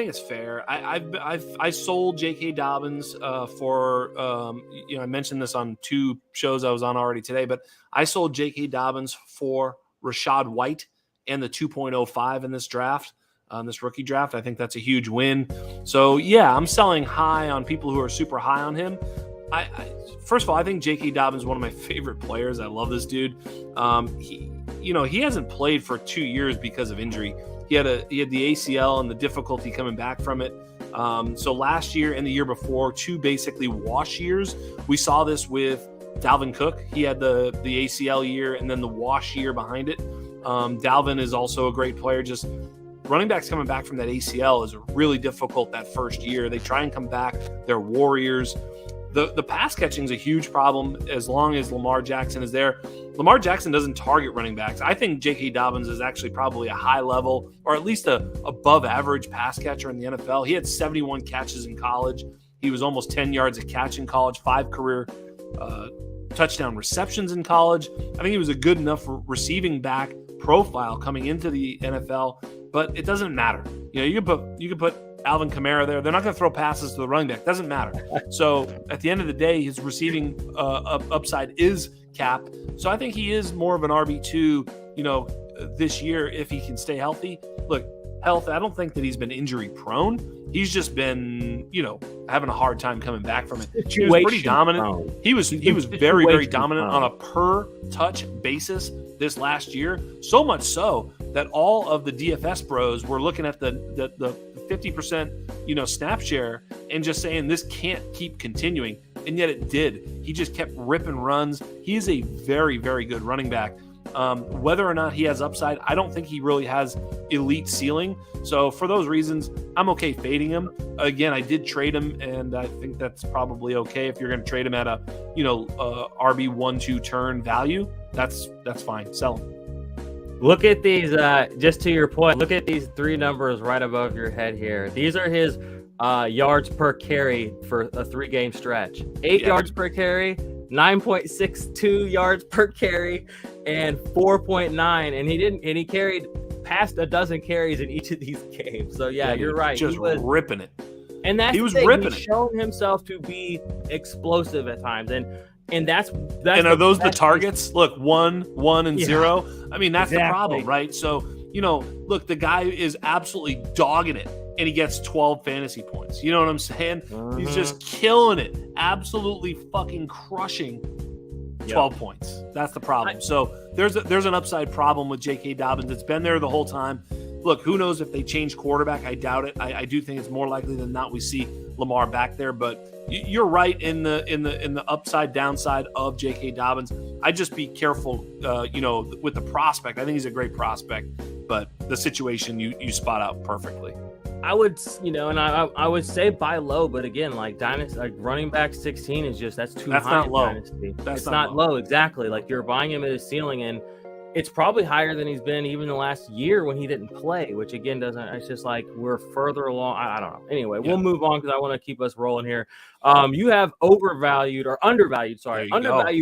it's fair. I sold J.K. Dobbins for I mentioned this on 2 shows I was on already today, but I sold J.K. Dobbins for Rachaad White and the 2.05 in this draft, this rookie draft. I think that's a huge win. So yeah, I'm selling high on people who are super high on him. First of all, I think J.K. Dobbins is one of my favorite players. I love this dude. He hasn't played for 2 years because of injury. He had the ACL and the difficulty coming back from it. So last year and the year before, 2 basically wash years. We saw this with Dalvin Cook. He had the ACL year and then the wash year behind it. Dalvin is also a great player. Just running backs coming back from that ACL is really difficult that first year. They try and come back. They're warriors. The pass catching is a huge problem as long as Lamar Jackson is there. Lamar Jackson doesn't target running backs. I think J.K. Dobbins is actually probably a high level or at least a above average pass catcher in the NFL. He had 71 catches in college. He was almost 10 yards a catch in college, 5 career touchdown receptions in college. I think he was a good enough receiving back profile coming into the NFL, but it doesn't matter. You can put Alvin Kamara there. They're not going to throw passes to the running back. Doesn't matter. So at the end of the day, his receiving upside is capped. So I think he is more of an RB2, this year if he can stay healthy. Look, health, I don't think that he's been injury prone. He's just been, having a hard time coming back from it. He was pretty dominant. He was very, very dominant on a per touch basis this last year. So much so that all of the DFS bros were looking at the 50%, snap share and just saying this can't keep continuing. And yet it did. He just kept ripping runs. He is a very, very good running back. Whether or not he has upside, I don't think he really has elite ceiling. So for those reasons, I'm okay fading him. Again, I did trade him, and I think that's probably okay if you're going to trade him at a, RB 1-2 turn value. That's fine. Sell him. Look at these, just to your point, look at these 3 numbers right above your head here. These are his yards per carry for a 3-game stretch. 8 yards per carry, 9.62 yards per carry, and 4.9. And he carried past a dozen carries in each of these games. So yeah, you're right. He was ripping it. And that's he was ripping it. He's shown himself to be explosive at times. And that's and are those the targets? Look, 1, 1, and 0. I mean, that's the problem, right? So, look, the guy is absolutely dogging it and he gets 12 fantasy points. You know what I'm saying? He's just killing it, absolutely fucking crushing 12 points. That's the problem. So there's an upside problem with J.K. Dobbins. It's been there the whole time. Look, who knows if they change quarterback? I doubt it. I do think it's more likely than not we see Lamar back there. But you're right in the upside downside of J.K. Dobbins. I'd just be careful, with the prospect. I think he's a great prospect, but the situation you spot out perfectly. I would, I would say buy low, but again, like dynasty, like running back 16 is that's too high. That's not low. Dynasty. It's not low, exactly. Like you're buying him at his ceiling, and it's probably higher than he's been even the last year when he didn't play, which again it's just like we're further along. I don't know. Anyway, we'll move on because I want to keep us rolling here. You have undervalued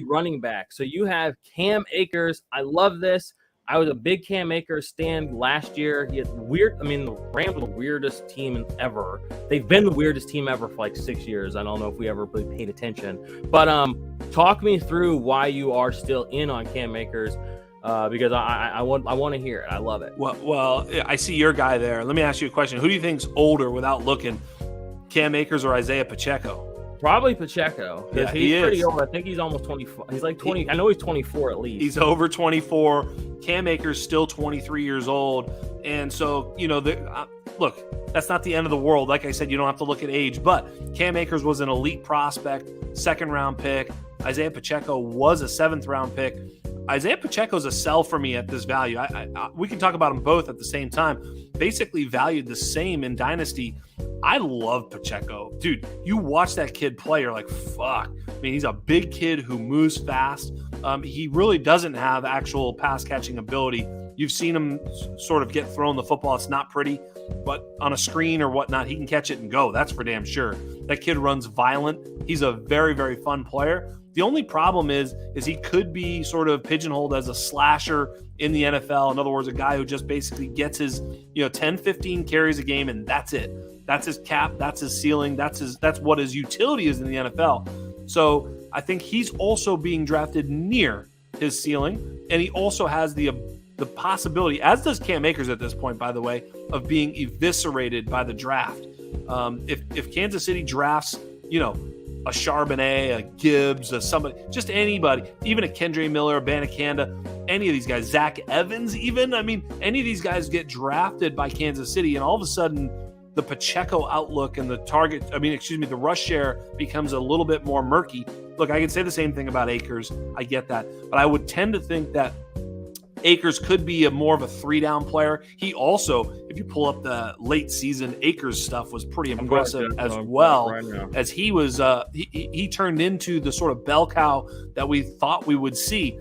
running back. So you have Cam Akers. I love this. I was a big Cam Akers stan last year. He had the Rams were the weirdest team ever. They've been the weirdest team ever for like 6 years. I don't know if we ever really paid attention. But talk me through why you are still in on Cam Akers. Because I want to hear it. I love it. Well, I see your guy there. Let me ask you a question. Who do you think's older without looking, Cam Akers or Isaiah Pacheco? Probably Pacheco. Yeah, he's pretty old. I think he's almost 24. He's like 20. I know he's 24 at least. He's over 24. Cam Akers still 23 years old. And so, look, that's not the end of the world. Like I said, you don't have to look at age. But Cam Akers was an elite prospect, second-round pick. Isaiah Pacheco was a seventh-round pick. Isaiah Pacheco's a sell for me at this value. We can talk about them both at the same time. Basically valued the same in Dynasty. I love Pacheco. Dude, you watch that kid play, you're like, fuck. I mean, he's a big kid who moves fast. He really doesn't have actual pass-catching ability. You've seen him sort of get thrown the football. It's not pretty, but on a screen or whatnot, he can catch it and go. That's for damn sure. That kid runs violent. He's a very, very fun player. The only problem is he could be sort of pigeonholed as a slasher in the NFL. In other words, a guy who just basically gets his 10, 15 carries a game, and that's it. That's his cap. That's his ceiling. That's what his utility is in the NFL. So I think he's also being drafted near his ceiling, and he also has the possibility, as does Cam Akers at this point, by the way, of being eviscerated by the draft. If Kansas City drafts, a Charbonnet, a Gibbs, somebody, just anybody, even a Kendre Miller, a Banacanda, any of these guys, Zach Evans even. I mean, any of these guys get drafted by Kansas City, and all of a sudden the Pacheco outlook and the rush share becomes a little bit more murky. Look, I can say the same thing about Akers. I get that. But I would tend to think that Akers could be more of a three-down player. He also, if you pull up the late season Akers stuff, was pretty impressive as well, as he was. He turned into the sort of bell cow that we thought we would see.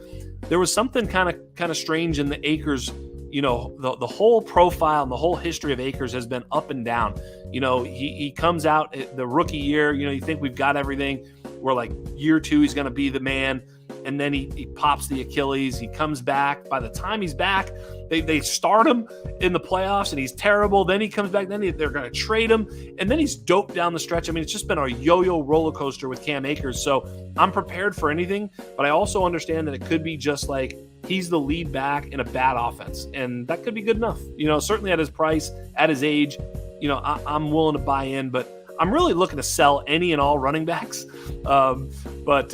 There was something kind of strange in the Akers. The whole profile and the whole history of Akers has been up and down. He comes out the rookie year. You think we've got everything. We're like year 2, he's going to be the man. And then he pops the Achilles. He comes back. By the time he's back, they start him in the playoffs, and he's terrible. Then he comes back. Then they're going to trade him. And then he's dope down the stretch. I mean, it's just been a yo-yo roller coaster with Cam Akers. So I'm prepared for anything, but I also understand that it could be just like he's the lead back in a bad offense. And that could be good enough. Certainly at his price, at his age, I'm willing to buy in, but I'm really looking to sell any and all running backs. But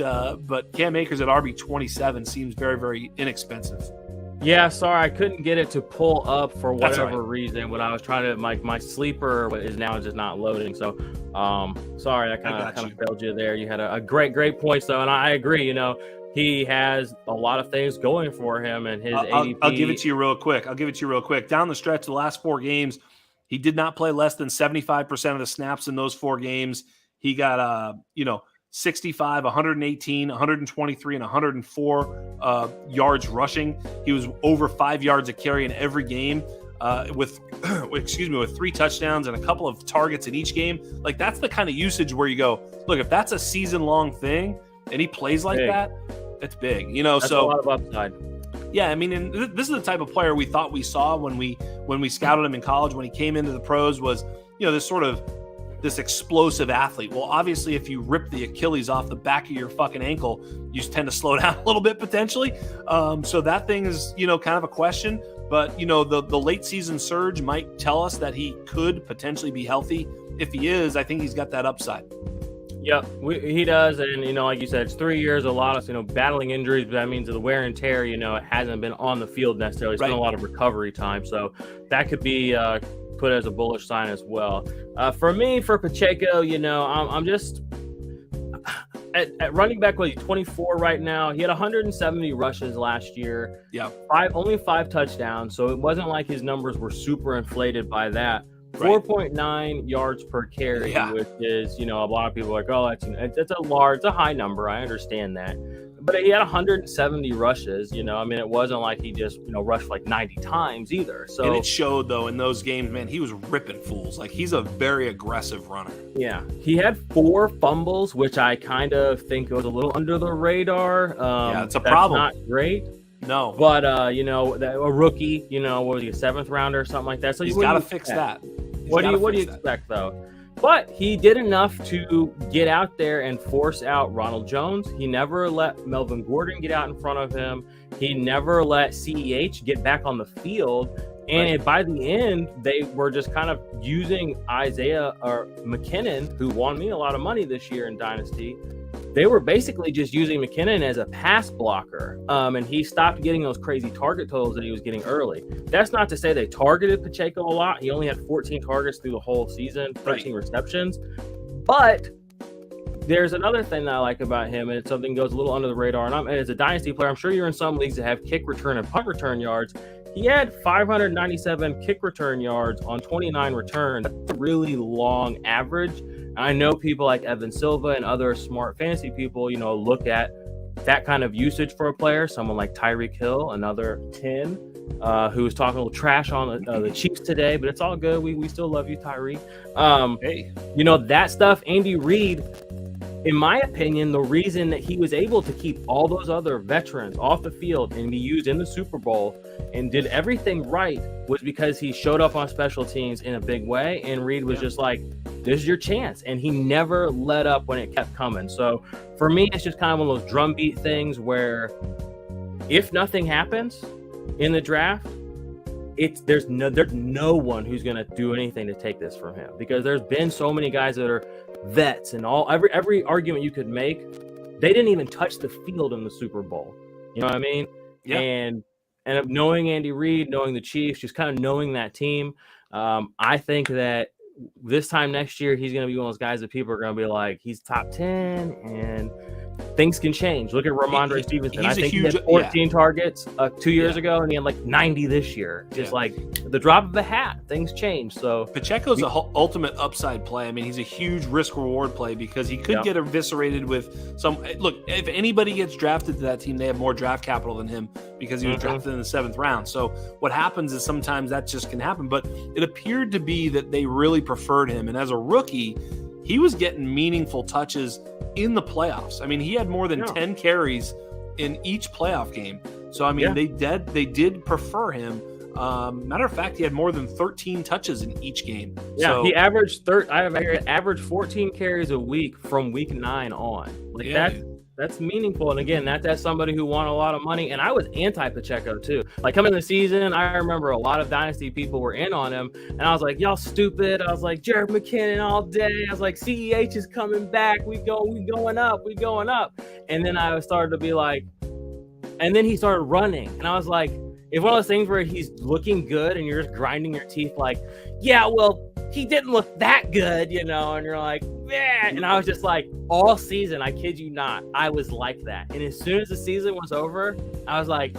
Cam Akers at RB 27 seems very, very inexpensive. Yeah, sorry, I couldn't get it to pull up for whatever reason. When I was trying to, my sleeper is now just not loading. So, sorry, I kind of failed you there. You had a great point, though, and I agree. He has a lot of things going for him, and his ADP. I'll give it to you real quick. Down the stretch, the last 4 games, he did not play less than 75% of the snaps in those 4 games. He got 65, 118, 123, and 104 yards rushing. He was over 5 yards a carry in every game with 3 touchdowns and a couple of targets in each game. Like, that's the kind of usage where you go, look, if that's a season-long thing and he plays like that, it's big. That's a lot of upside. Yeah, I mean, and this is the type of player we thought we saw when we scouted him in college. When he came into the pros, was this explosive athlete. Well, obviously, if you rip the Achilles off the back of your fucking ankle, you tend to slow down a little bit potentially. So that thing is kind of a question. But, the late season surge might tell us that he could potentially be healthy. If he is, I think he's got that upside. Yep, he does. And, like you said, it's 3 years, a lot of, battling injuries, but that means the wear and tear, it hasn't been on the field necessarily. It's been a lot of recovery time. So that could be put as a bullish sign as well. For me, for Pacheco, I'm just at running back, he's 24 right now. He had 170 rushes last year. Yeah. Only 5 touchdowns. So it wasn't like his numbers were super inflated by that. 4.9 yards per carry, which is, a lot of people are like, oh, it's a high number. I understand that. But he had 170 rushes, it wasn't like he just, rushed like 90 times either. So, and it showed, though, in those games, man, he was ripping fools. Like, he's a very aggressive runner. Yeah. He had 4 fumbles, which I kind of think was a little under the radar. It's a problem. Not great. No. But, a rookie, what was he, a 7th rounder or something like that? So he's got to fix that. What do you expect, though? But he did enough to get out there and force out Ronald Jones. He never let Melvin Gordon get out in front of him. He never let CEH get back on the field. And by the end, they were just kind of using Isaiah or McKinnon, who won me a lot of money this year in Dynasty. They were basically just using McKinnon as a pass blocker, and he stopped getting those crazy target totals that he was getting early. That's not to say they targeted Pacheco a lot. He only had 14 targets through the whole season, 13 receptions. But there's another thing that I like about him, and it's something that goes a little under the radar. And as a Dynasty player, I'm sure you're in some leagues that have kick return and punt return yards. He had 597 kick return yards on 29 returns. That's a really long average. I know people like Evan Silva and other smart fantasy people, look at that kind of usage for a player. Someone like Tyreek Hill, another 10, who was talking a little trash on the Chiefs today, but it's all good. We still love you, Tyreek. That stuff, Andy Reid, in my opinion, the reason that he was able to keep all those other veterans off the field and be used in the Super Bowl and did everything right was because he showed up on special teams in a big way. And Reid was just like, this is your chance. And he never let up when it kept coming. So for me, it's just kind of one of those drumbeat things where if nothing happens in the draft, there's no one who's going to do anything to take this from him, because there's been so many guys that are vets and every argument you could make, they didn't even touch the field in the Super Bowl. You know what I mean? Yeah. And knowing Andy Reid, knowing the Chiefs, just kind of knowing that team, I think that this time next year, he's going to be one of those guys that people are going to be like, he's top 10 and things can change. Look at Ramondre Stevenson. I think he had 14 targets 2 years ago, and he had like 90 this year. Just like the drop of a hat, things change. So Pacheco's the ultimate upside play. I mean, he's a huge risk-reward play because he could get eviscerated with some. Look, if anybody gets drafted to that team, they have more draft capital than him because he was drafted in the 7th round. So what happens is sometimes that just can happen. But it appeared to be that they really preferred him. And as a rookie, he was getting meaningful touches in the playoffs. I mean, he had more than 10 carries in each playoff game. So, I mean, they did prefer him. Matter of fact, he had more than 13 touches in each game. Yeah, so, he averaged averaged 14 carries a week from week 9 on. Like that's meaningful. And again, that's somebody who won a lot of money. And I was anti-Pacheco too. Like coming in the season, I remember a lot of Dynasty people were in on him. And I was like, y'all stupid. I was like, Jared McKinnon all day. I was like, CEH is coming back. We going up. And then I started to be like, and then he started running. And I was like, it's one of those things where he's looking good and you're just grinding your teeth like, yeah, well, he didn't look that good, and you're like, man. And I was just like, all season, I kid you not, I was like that. And as soon as the season was over, I was like,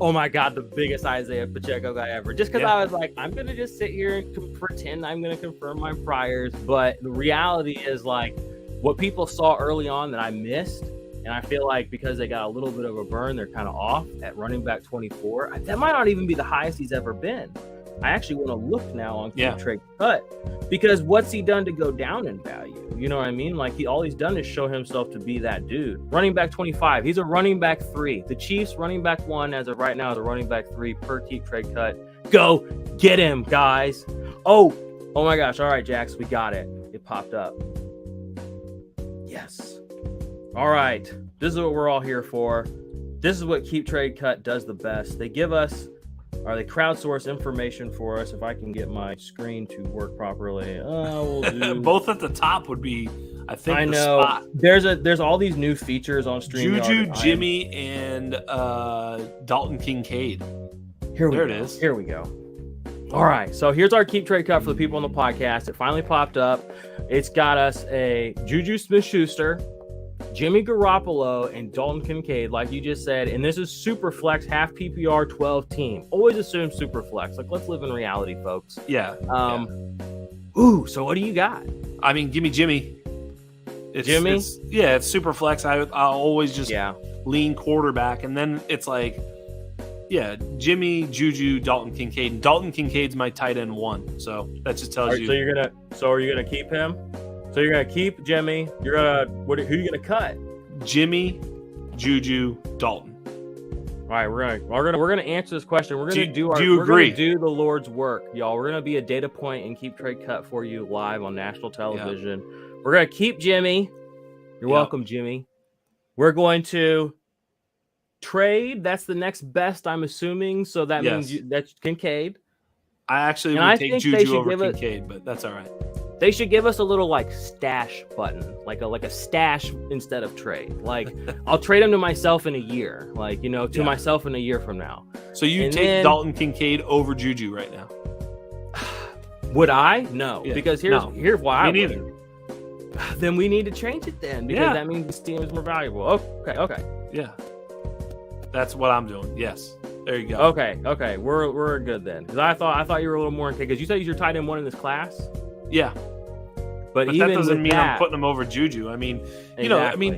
oh my God, the biggest Isaiah Pacheco guy ever. Just because I was like, I'm going to just sit here and pretend I'm going to confirm my priors. But the reality is, like, what people saw early on that I missed, and I feel like because they got a little bit of a burn, they're kind of off at running back 24. That might not even be the highest he's ever been. I actually want to look now on Trade Cut, because what's he done to go down in value? You know what I mean? Like all he's done is show himself to be that dude. Running back 25. He's a running back 3. The Chiefs running back 1 as of right now is a running back 3 per Keep Trade Cut. Go get him, guys. Oh my gosh. All right, Jax, we got it. It popped up. Yes. All right. This is what we're all here for. This is what Keep Trade Cut does the best. They give us or they crowdsource information for us. If I can get my screen to work properly, we'll do... Both at the top would be, I think. I the know. spot. There's all these new features on StreamYard. Juju, Jimmy, and Dalton Kincaid. There it is. Here we go. All right, so here's our Keep Trade Cut for the people on the podcast. It finally popped up. It's got us a Juju Smith-Schuster, Jimmy Garoppolo, and Dalton Kincaid, like you just said. And this is super flex, half PPR, 12 team. Always assume super flex. Like, let's live in reality, folks. Yeah. Ooh, so what do you got? I mean, give me Jimmy. Jimmy? It's super flex. I'll always just lean quarterback. And then it's like, Jimmy, Juju, Dalton Kincaid. And Dalton Kincaid's my tight end 1. So that just tells you. So are you gonna keep him? So you're gonna keep Jimmy. Who are you gonna cut? Jimmy, Juju, Dalton. All right, we're gonna answer this question. We're gonna do you agree? Gonna do the Lord's work, y'all. We're gonna be a data point and Keep Trade Cut for you live on national television. Yeah. We're gonna keep Jimmy. You're welcome, Jimmy. We're going to trade. That's the next best, I'm assuming. So that means that's Kincaid. I actually would take Juju over Kincaid, but that's all right. They should give us a little like stash button, like a stash instead of trade. Like I'll trade him to myself in a year, myself in a year from now. So you take Dalton Kincaid over Juju right now? Would I? No, because here's why I wouldn't. Then we need to change it then, because that means this team is more valuable. Okay. Yeah. That's what I'm doing. Yes. There you go. Okay. We're good then. Because I thought you were a little more in, because you said you're tight end 1 in this class. Yeah. But even that doesn't mean I'm putting them over Juju. I mean,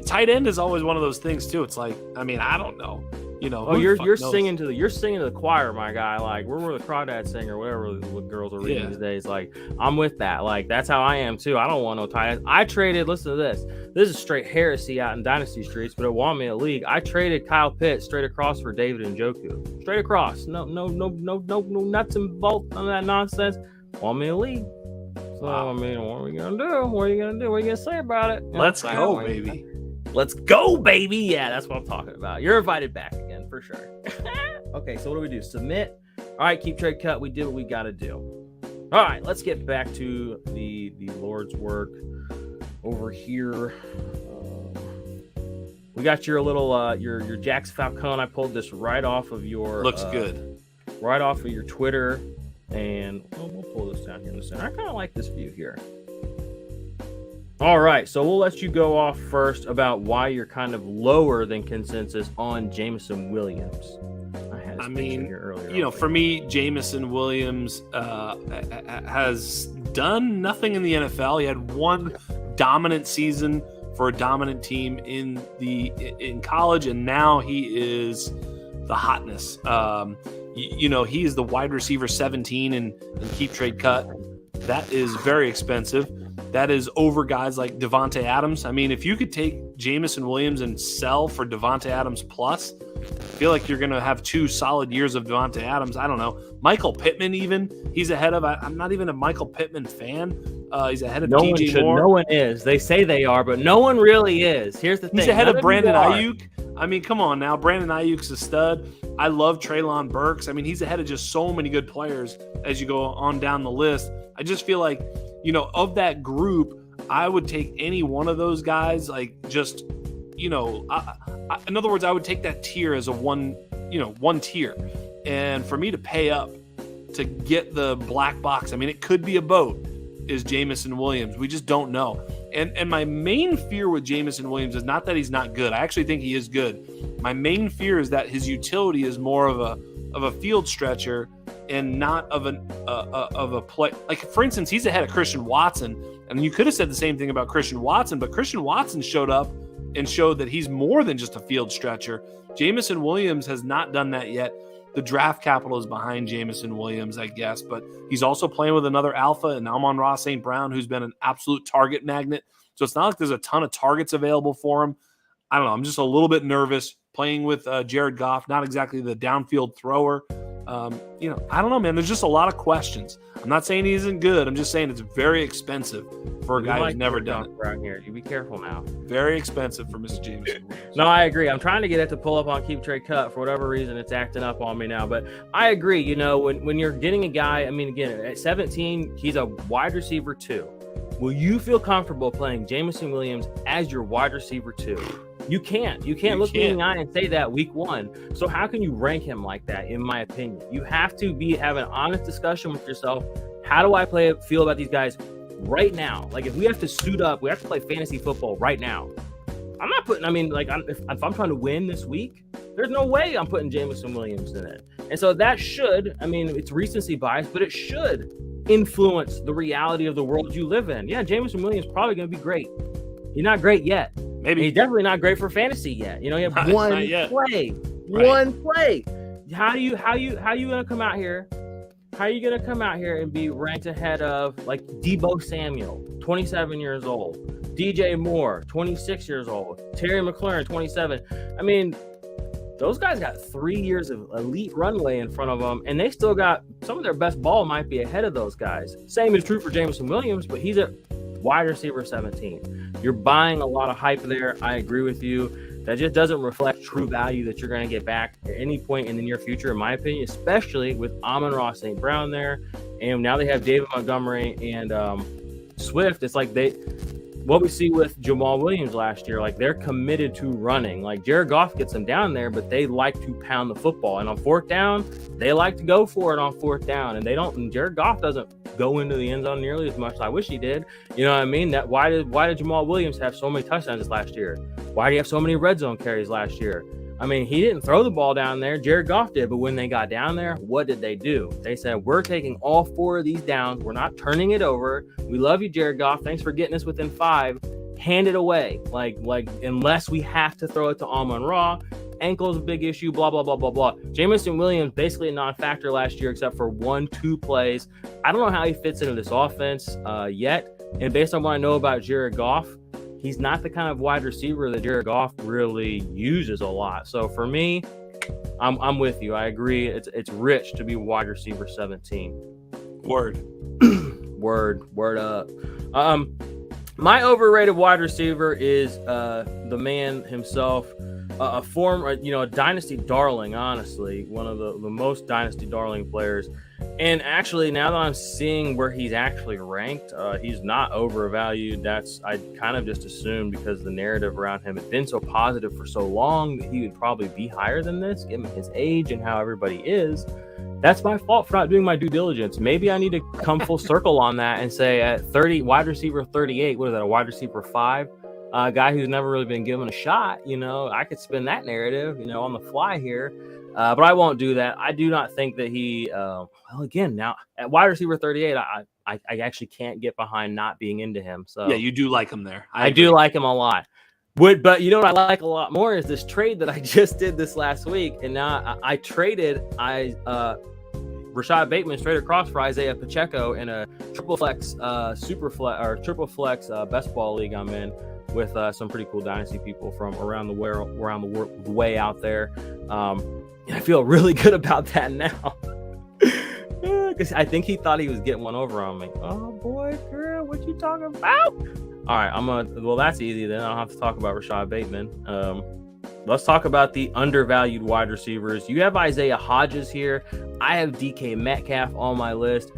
tight end is always one of those things too. It's like, I don't know. You're singing to the choir, my guy. Like we're the crawdad singer, whatever the girls are reading these days. Like I'm with that. Like that's how I am too. I don't want no tight ends. I traded. Listen to this. This is straight heresy out in Dynasty streets, but it won me a league. I traded Kyle Pitts straight across for David Njoku. Straight across. No nuts and bolts, none of that nonsense. Won me a league. So, what are we going to do? What are you going to do? What are you going to say about it? Let's go, baby. Let's go, baby. Yeah, that's what I'm talking about. You're invited back again, for sure. Okay, so what do we do? Submit. All right, Keep Trade Cut. We did what we got to do. All right, let's get back to the Lord's work over here. We got your little, your Jax Falcone. I pulled this right off of your... Looks good. Right off of your Twitter. And we'll pull this down here in the center. I kind of like this view here. All right, so we'll let you go off first about why you're kind of lower than consensus on Jameson Williams. I mean, for me, Jameson Williams has done nothing in the NFL. He had one dominant season for a dominant team in college, and now he is the hotness. He is the wide receiver 17 in Keep Trade Cut. That is very expensive. That is over guys like Devontae Adams. I mean, if you could take Jameson Williams and sell for Devontae Adams plus, I feel like you're going to have 2 solid years of Devontae Adams. I don't know. Michael Pittman even, he's ahead of – I'm not even a Michael Pittman fan. He's ahead of DJ Moore. No one is. They say they are, but no one really is. Here's the thing. He's ahead of Brandon Ayuk. I mean, come on now. Brandon Ayuk's a stud. I love Treylon Burks. I mean, he's ahead of just so many good players as you go on down the list. I just feel like, of that group, I would take any one of those guys, like just, in other words, I would take that tier as a one tier. And for me to pay up to get the black box, I mean, it could be a boat, is Jameson Williams. We just don't know. And my main fear with Jameson Williams is not that he's not good. I actually think he is good. My main fear is that his utility is more of a field stretcher and not of a play. Like, for instance, he's ahead of Christian Watson. And you could have said the same thing about Christian Watson, but Christian Watson showed up and showed that he's more than just a field stretcher. Jameson Williams has not done that yet. The draft capital is behind Jameson Williams, I guess, but he's also playing with another alpha, and Amon-Ra St. Brown, who's been an absolute target magnet. So it's not like there's a ton of targets available for him. I don't know. I'm just a little bit nervous playing with Jared Goff, not exactly the downfield thrower. I don't know, man. There's just a lot of questions. I'm not saying he isn't good. I'm just saying it's very expensive for a guy who's never done it. Around here, you be careful now. Very expensive for Mr. Jameson. No, I agree. I'm trying to get it to pull up on Keep Trade Cut. For whatever reason, it's acting up on me now. But I agree. When you're getting a guy, I mean, again, at 17, he's a wide receiver 2. Will you feel comfortable playing Jameson Williams as your wide receiver 2? You can't look me in the eye and say that week 1. So how can you rank him like that? In my opinion, you have to have an honest discussion with yourself. How do I feel about these guys right now? Like, if we have to suit up, we have to play fantasy football right now. I'm not putting. I mean, like, if I'm trying to win this week, there's no way I'm putting Jameson Williams in it. And so that should, I mean, it's recency bias, but it should influence the reality of the world you live in. Yeah, Jameson Williams is probably going to be great. He's not great yet. Maybe he's definitely not great for fantasy yet. You have one play, one play. How are you gonna come out here? How are you gonna come out here and be ranked ahead of like Deebo Samuel, 27 years old, DJ Moore, 26 years old, Terry McLaurin, 27? I mean, those guys got 3 years of elite runway in front of them, and they still got some of their best ball might be ahead of those guys. Same is true for Jameson Williams, but he's a wide receiver 17. You're buying a lot of hype there. I agree with you. That just doesn't reflect true value that you're going to get back at any point in the near future, in my opinion, especially with Amon-Ra St. Brown there. And now they have David Montgomery and Swift. It's like what we see with Jamal Williams last year, like they're committed to running. Like Jared Goff gets them down there, but they like to pound the football. And on 4th down, they like to go for it on 4th down. And Jared Goff doesn't go into the end zone nearly as much as I wish he did. You know what I mean? Why did Jamal Williams have so many touchdowns this last year? Why did he have so many red zone carries last year? I mean, he didn't throw the ball down there. Jared Goff did. But when they got down there, what did they do? They said, we're taking all 4 of these downs. We're not turning it over. We love you, Jared Goff. Thanks for getting us within 5. Hand it away. Like unless we have to throw it to Amon-Ra. Ankle's a big issue, blah, blah, blah, blah, blah. Jameson Williams, basically a non-factor last year except for 1-2 plays. I don't know how he fits into this offense yet. And based on what I know about Jared Goff, he's not the kind of wide receiver that Jared Goff really uses a lot. So for me, I'm with you. I agree. It's rich to be wide receiver 17. Word. Word up. My overrated wide receiver is the man himself, a former, a dynasty darling, honestly, one of the most dynasty darling players. And actually, now that I'm seeing where he's actually ranked, he's not overvalued. I kind of just assumed because the narrative around him had been so positive for so long that he would probably be higher than this, given his age and how everybody is. That's my fault for not doing my due diligence. Maybe I need to come full circle on that and say at 30, wide receiver 38, what is that, a wide receiver 5? A guy who's never really been given a shot. I could spin that narrative, on the fly here. But I won't do that. I do not think that he, again, now at wide receiver 38, I actually can't get behind not being into him. So yeah, you do like him there. I do like him a lot. But you know what I like a lot more is this trade that I just did this last week. And now I traded Rashad Bateman straight across for Isaiah Pacheco in a triple flex, super flex, or triple flex best ball league I'm in with some pretty cool dynasty people from around the way out there. And I feel really good about that now. Because I think he thought he was getting one over on me. Oh, boy, girl, what you talking about? All right, well, that's easy then. I don't have to talk about Rashad Bateman. Let's talk about the undervalued wide receivers. You have Isaiah Hodges here. I have DK Metcalf on my list.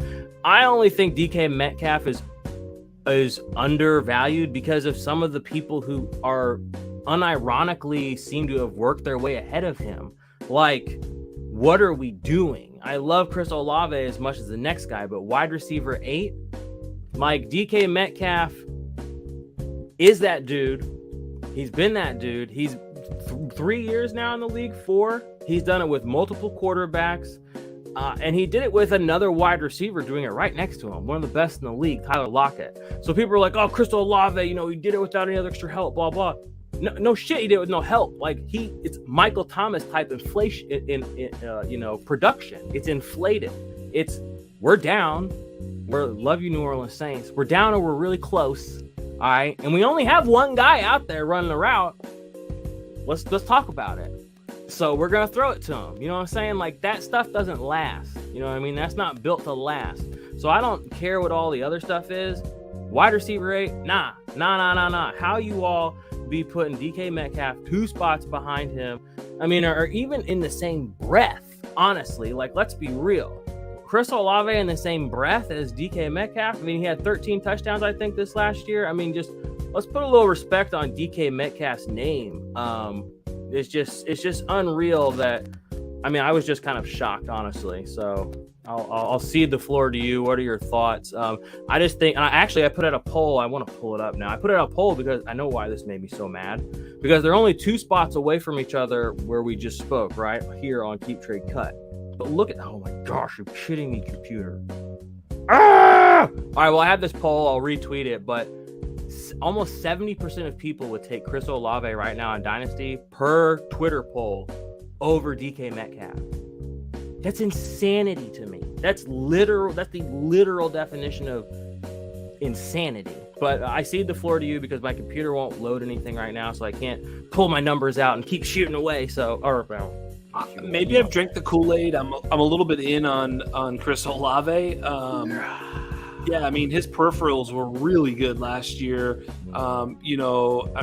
I only think DK Metcalf is undervalued because of some of the people who are unironically seem to have worked their way ahead of him. Like, what are we doing? I love Chris Olave as much as the next guy, but wide receiver 8, like DK Metcalf is that dude. He's been that dude. He's 3 years now in the league, 4. He's done it with multiple quarterbacks. And he did it with another wide receiver doing it right next to him. One of the best in the league, Tyler Lockett. So people are like, oh, Chris Olave, he did it without any other extra help, blah, blah. No shit, he did it with no help. Like it's Michael Thomas type inflation in production. It's inflated. We're down. Love you, New Orleans Saints. We're down or we're really close. All right. And we only have one guy out there running the route. Let's talk about it. So we're going to throw it to him. You know what I'm saying? Like, that stuff doesn't last. You know what I mean? That's not built to last. So I don't care what all the other stuff is. Wide receiver 8, nah. How you all be putting DK Metcalf 2 spots behind him? I mean, or even in the same breath, honestly. Like, let's be real. Chris Olave in the same breath as DK Metcalf. I mean, he had 13 touchdowns, I think, this last year. I mean, just let's put a little respect on DK Metcalf's name. It's just unreal that, I mean, I was just kind of shocked, honestly. So I'll cede the floor to you. What are your thoughts? I just think, I put out a poll. I want to pull it up now. I put out a poll because I know why this made me so mad, because they're only 2 spots away from each other where we just spoke, right here on Keep Trade Cut. But look at, oh my gosh, you're kidding me, computer. Ah! All right, well, I have this poll. I'll retweet it, but almost 70% of people would take Chris Olave right now in Dynasty per Twitter poll over DK Metcalf. That's insanity to me. That's the literal definition of insanity. But I cede the floor to you because my computer won't load anything right now, so I can't pull my numbers out and keep shooting away. So, maybe I've drank the Kool-Aid. I'm a little bit in on Chris Olave. Yeah, I mean, his peripherals were really good last year. I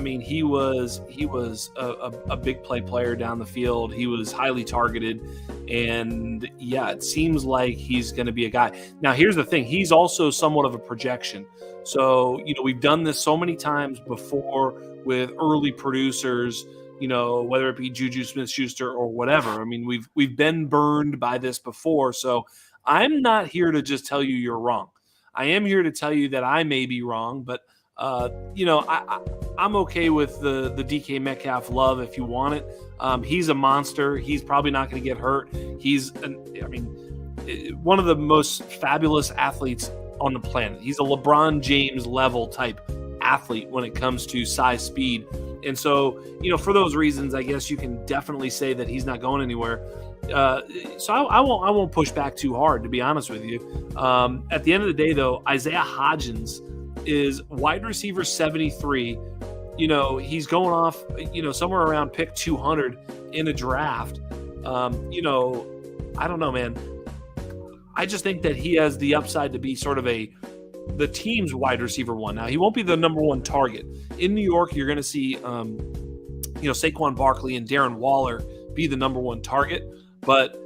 mean, he was a big play player down the field. He was highly targeted, and yeah, it seems like he's going to be a guy. Now, here's the thing: he's also somewhat of a projection. So, we've done this so many times before with early producers. Whether it be Juju Smith-Schuster or whatever. I mean, we've been burned by this before. So I'm not here to just tell you you're wrong. I am here to tell you that I may be wrong, but I'm okay with the DK Metcalf love if you want it. He's a monster. He's probably not going to get hurt. He's one of the most fabulous athletes on the planet. He's a LeBron James level type athlete when it comes to size, speed. And so, for those reasons, I guess you can definitely say that he's not going anywhere. So I won't push back too hard, to be honest with you. At the end of the day, though, Isaiah Hodgins is wide receiver 73. He's going off, somewhere around pick 200 in a draft. I don't know, man. I just think that he has the upside to be sort of the team's wide receiver 1. Now, he won't be the number 1 target. In New York, you're going to see, Saquon Barkley and Darren Waller be the number 1 target. But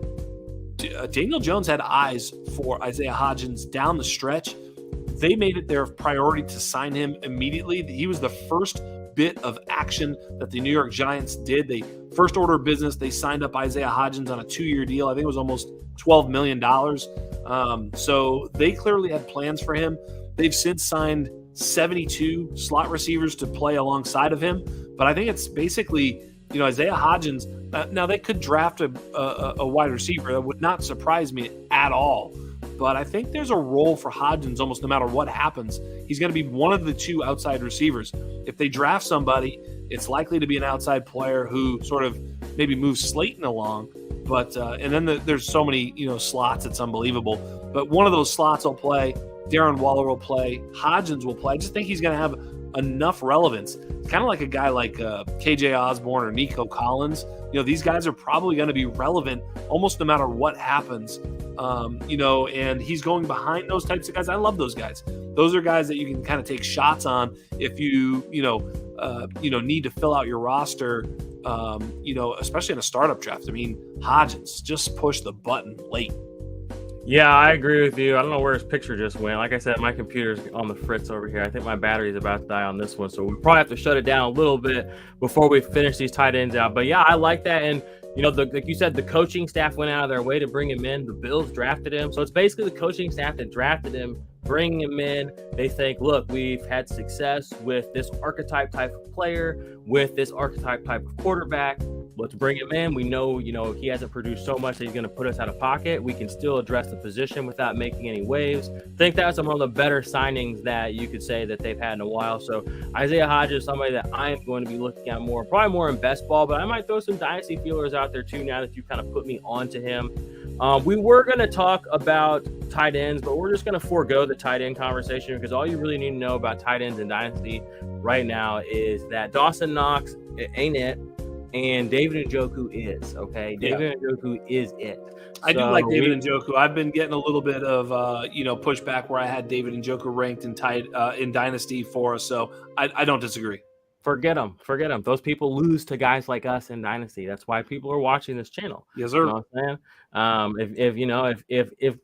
Daniel Jones had eyes for Isaiah Hodgins down the stretch. They made it their priority to sign him immediately. He was the first bit of action that the New York Giants did. They first order of business, they signed up Isaiah Hodgins on a 2-year deal. I think it was almost $12 million. So they clearly had plans for him. They've since signed 72 slot receivers to play alongside of him. But I think it's basically, Isaiah Hodgins. Now, they could draft a wide receiver. That would not surprise me at all. But I think there's a role for Hodgins almost no matter what happens. He's going to be one of the 2 outside receivers. If they draft somebody, it's likely to be an outside player who sort of maybe moves Slayton along. But and then there's so many slots, it's unbelievable. But one of those slots will play. Darren Waller will play. Hodgins will play. I just think he's going to have enough relevance. It's kind of like a guy like KJ Osborne or Nico Collins. These guys are probably going to be relevant almost no matter what happens. And he's going behind those types of guys. I love those guys. Those are guys that you can kind of take shots on if you need to fill out your roster. Especially in a startup draft. I mean, Hodgins, just push the button late. Yeah, I agree with you. I don't know where his picture just went. Like I said, my computer's on the fritz over here. I think my battery's about to die on this one, so we probably have to shut it down a little bit before we finish these tight ends out. But yeah, I like that. And like you said, the coaching staff went out of their way to bring him in. The Bills drafted him, so it's basically the coaching staff that drafted him, bringing him in. They think, look, we've had success with this archetype type of player, with this archetype type of quarterback. Let's bring him in. We know, he hasn't produced so much that he's going to put us out of pocket. We can still address the position without making any waves. I think that's one of the better signings that you could say that they've had in a while. So Isaiah Hodgins is somebody that I am going to be looking at more, probably more in best ball, but I might throw some dynasty feelers out there too now that you kind of put me onto him. We were going to talk about tight ends, but we're just going to forego the tight end conversation because all you really need to know about tight ends in Dynasty right now is that Dawson Knox ain't it. and David Njoku is, okay? David Njoku is it. I do like David Njoku. I've been getting a little bit of pushback where I had David Njoku ranked in Dynasty for us, so I don't disagree. Forget them. Those people lose to guys like us in Dynasty. That's why people are watching this channel. Yes, sir. You know what I'm saying?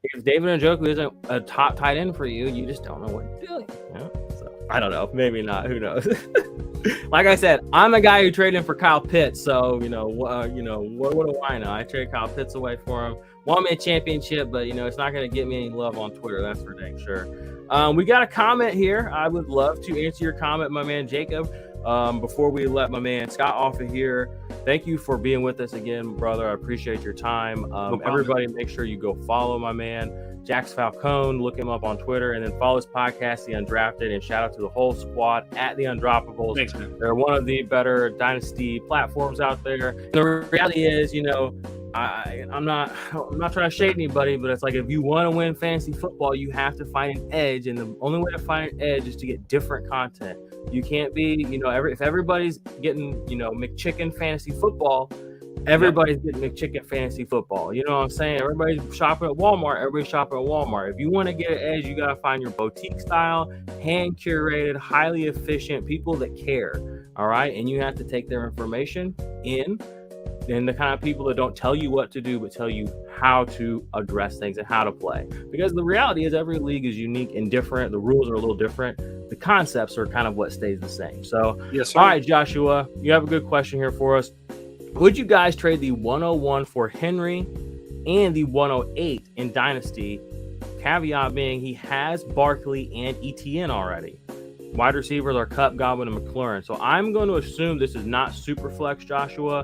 If David Njoku isn't a top tight end for you, you just don't know what you're doing. You know? So I don't know. Maybe not. Who knows? Like I said, I'm a guy who traded in for Kyle Pitts. So what do I know? I traded Kyle Pitts away for him. Won me a championship, but it's not going to get me any love on Twitter. That's for dang sure. We got a comment here. I would love to answer your comment, my man Jacob. Before we let my man Scott off of here, thank you for being with us again, brother. I appreciate your time. Everybody, make sure you go follow my man Jax Falcone. Look him up on Twitter, and then follow his podcast, The Undrafted. And shout out to the whole squad at The Undroppables. Thanks, man. They're one of the better dynasty platforms out there. And the reality is, I'm not trying to shade anybody, but it's like if you want to win fantasy football, you have to find an edge, and the only way to find an edge is to get different content. You can't be, if everybody's getting, McChicken fantasy football, everybody's getting McChicken fantasy football. You know what I'm saying? Everybody's shopping at Walmart. Everybody's shopping at Walmart. If you want to get an edge, you got to find your boutique style, hand curated, highly efficient people that care. All right. And you have to take their information in. And the kind of people that don't tell you what to do, but tell you how to address things and how to play. Because the reality is every league is unique and different. The rules are a little different. The concepts are kind of what stays the same. So, yes, sir. All right, Joshua, you have a good question here for us. Would you guys trade the 101 for Henry and the 108 in Dynasty? Caveat being he has Barkley and ETN already. Wide receivers are Kupp, Godwin, and McLaurin. So I'm going to assume this is not super flex, Joshua,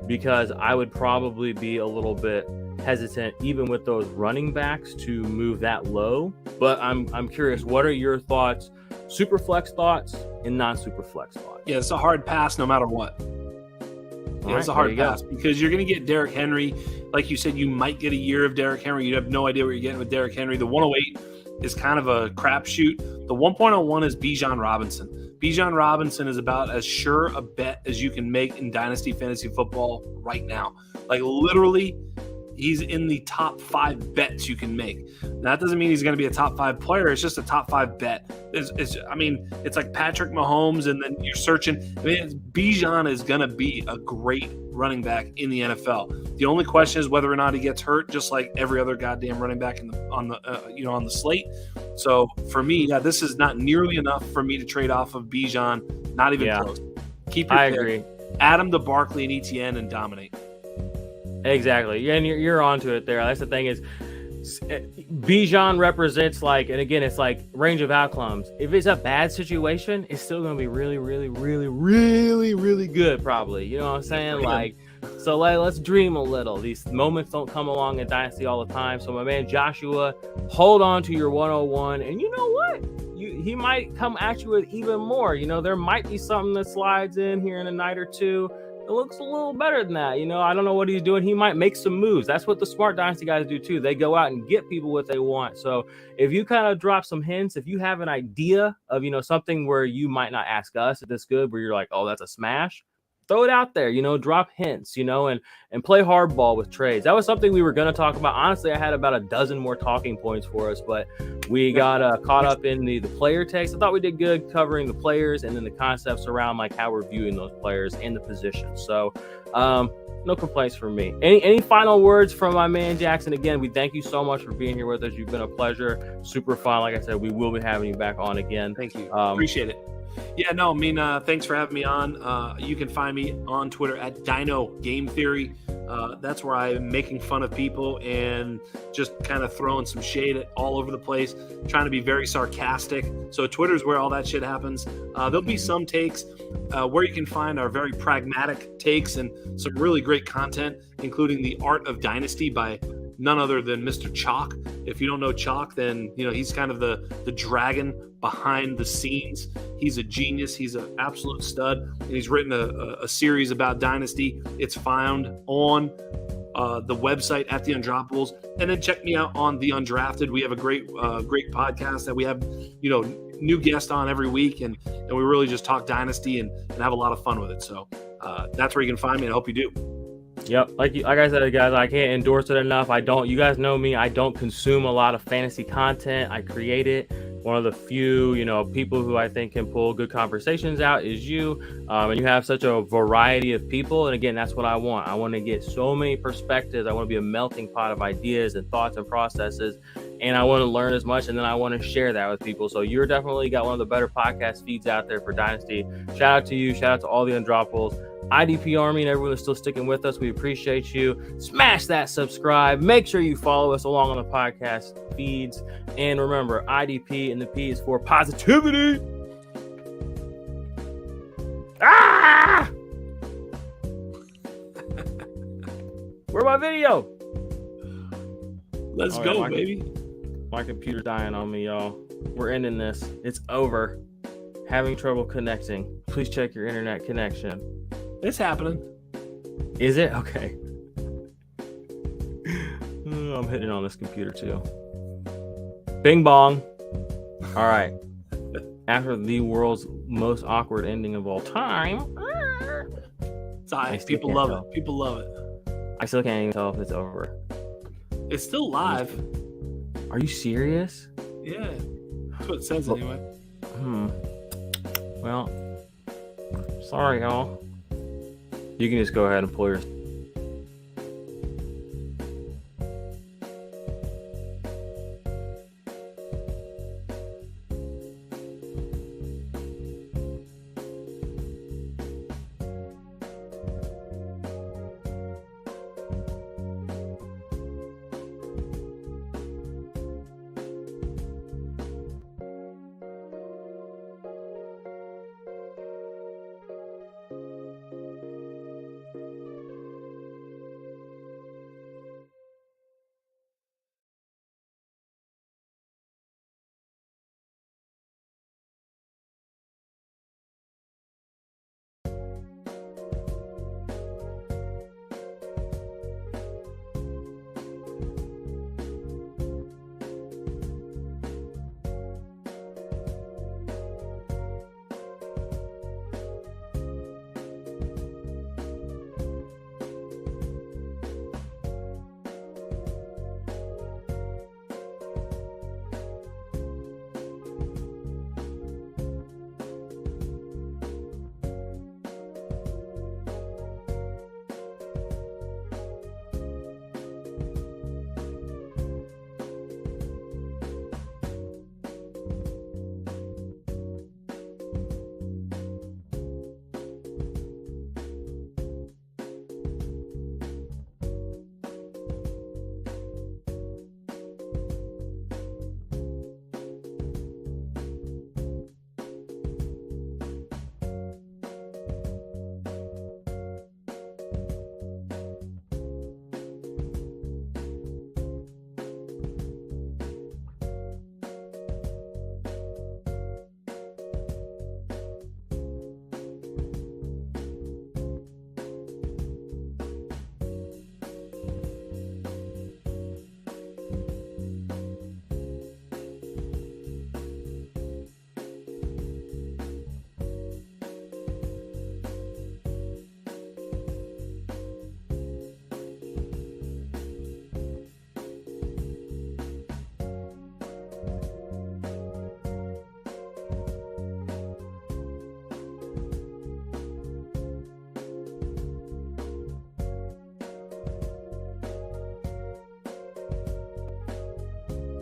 because I would probably be a little bit hesitant, even with those running backs, to move that low. But I'm curious, what are your thoughts, super flex thoughts and non-super flex thoughts? Yeah, it's a hard pass no matter what. It's a hard pass because you're going to get Derrick Henry. Like you said, you might get a year of Derrick Henry. You have no idea what you're getting with Derrick Henry. The 108 is kind of a crapshoot. The 1.01 is Bijan Robinson. Bijan Robinson is about as sure a bet as you can make in Dynasty Fantasy Football right now. Like literally, he's in the top 5 bets you can make. That doesn't mean he's going to be a top 5 player. It's just a top 5 bet. It's like Patrick Mahomes, and then you're searching. Bijan is going to be a great running back in the NFL. The only question is whether or not he gets hurt, just like every other goddamn running back on the slate. So for me, this is not nearly enough for me to trade off of Bijan. Not even close. Keep your pick. Agree. Add him to Barkley and ETN and dominate. Exactly. Yeah, and you're onto it there. That's the thing is, Bijan represents and again, it's like range of outcomes. If it's a bad situation, it's still going to be really, really, really, really, really good, probably. You know what I'm saying? So let's dream a little. These moments don't come along in Dynasty all the time. So my man Joshua, hold on to your 101, and you know what? He might come at you with even more. There might be something that slides in here in a night or two. It looks a little better than that. I don't know what he's doing. He might make some moves. That's what the smart Dynasty guys do too. They go out and get people what they want. So if you kind of drop some hints, if you have an idea of, something where you might not ask us if it's good, where you're like, oh, that's a smash, throw it out there, drop hints, and play hardball with trades. That was something we were going to talk about. Honestly, I had about a dozen more talking points for us, but we got caught up in the player takes. I thought we did good covering the players and then the concepts around how we're viewing those players and the positions. So no complaints from me. Any final words from my man Jackson? Again, we thank you so much for being here with us. You've been a pleasure. Super fun. Like I said, we will be having you back on again. Thank you. Appreciate it. Yeah, no, thanks for having me on. You can find me on Twitter at Dino Game Theory. That's where I'm making fun of people and just kind of throwing some shade all over the place, trying to be very sarcastic. So Twitter's where all that shit happens. There'll be some takes where you can find our very pragmatic takes and some really great content, including The Art of Dynasty by none other than Mr. Chalk. If you don't know Chalk, then he's kind of the dragon behind the scenes. He's a genius. He's an absolute stud. And he's written a series about Dynasty. It's found on the website at The Undroppables. And then check me out on The Undrafted. We have a great podcast that we have new guests on every week, and we really just talk Dynasty and have a lot of fun with it. So that's where you can find me, and I hope you do. Yep, like I said, guys, I can't endorse it enough. You guys know me. I don't consume a lot of fantasy content. I create it. One of the few, people who I think can pull good conversations out is you. And you have such a variety of people. And again, that's what I want. I want to get so many perspectives. I want to be a melting pot of ideas and thoughts and processes. And I want to learn as much. And then I want to share that with people. So you're definitely got one of the better podcast feeds out there for Dynasty. Shout out to you. Shout out to all the Undroppables. IDP Army and everyone that's still sticking with us. We appreciate you. Smash that subscribe. Make sure you follow us along on the podcast feeds. And remember, IDP and the P is for positivity. Ah! Where's my video? Let's go, baby. My computer's dying on me, y'all. We're ending this. It's over. Having trouble connecting. Please check your internet connection. It's happening. Is it? Okay. I'm hitting on this computer too. Bing bong. All right. After the world's most awkward ending of all time. It's all right. People love it. People love it. I still can't even tell if it's over. It's still live. Are you serious? Yeah. That's what it says anyway. Well, sorry, y'all. You can just go ahead and pull your...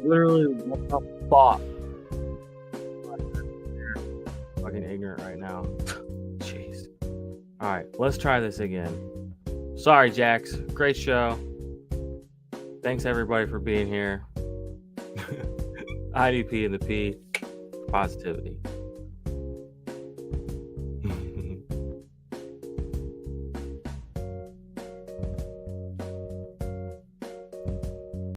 Literally, what the fuck? Fucking ignorant right now. Jeez. All right, let's try this again. Sorry, Jax. Great show. Thanks everybody for being here. IDP and the P. Positivity.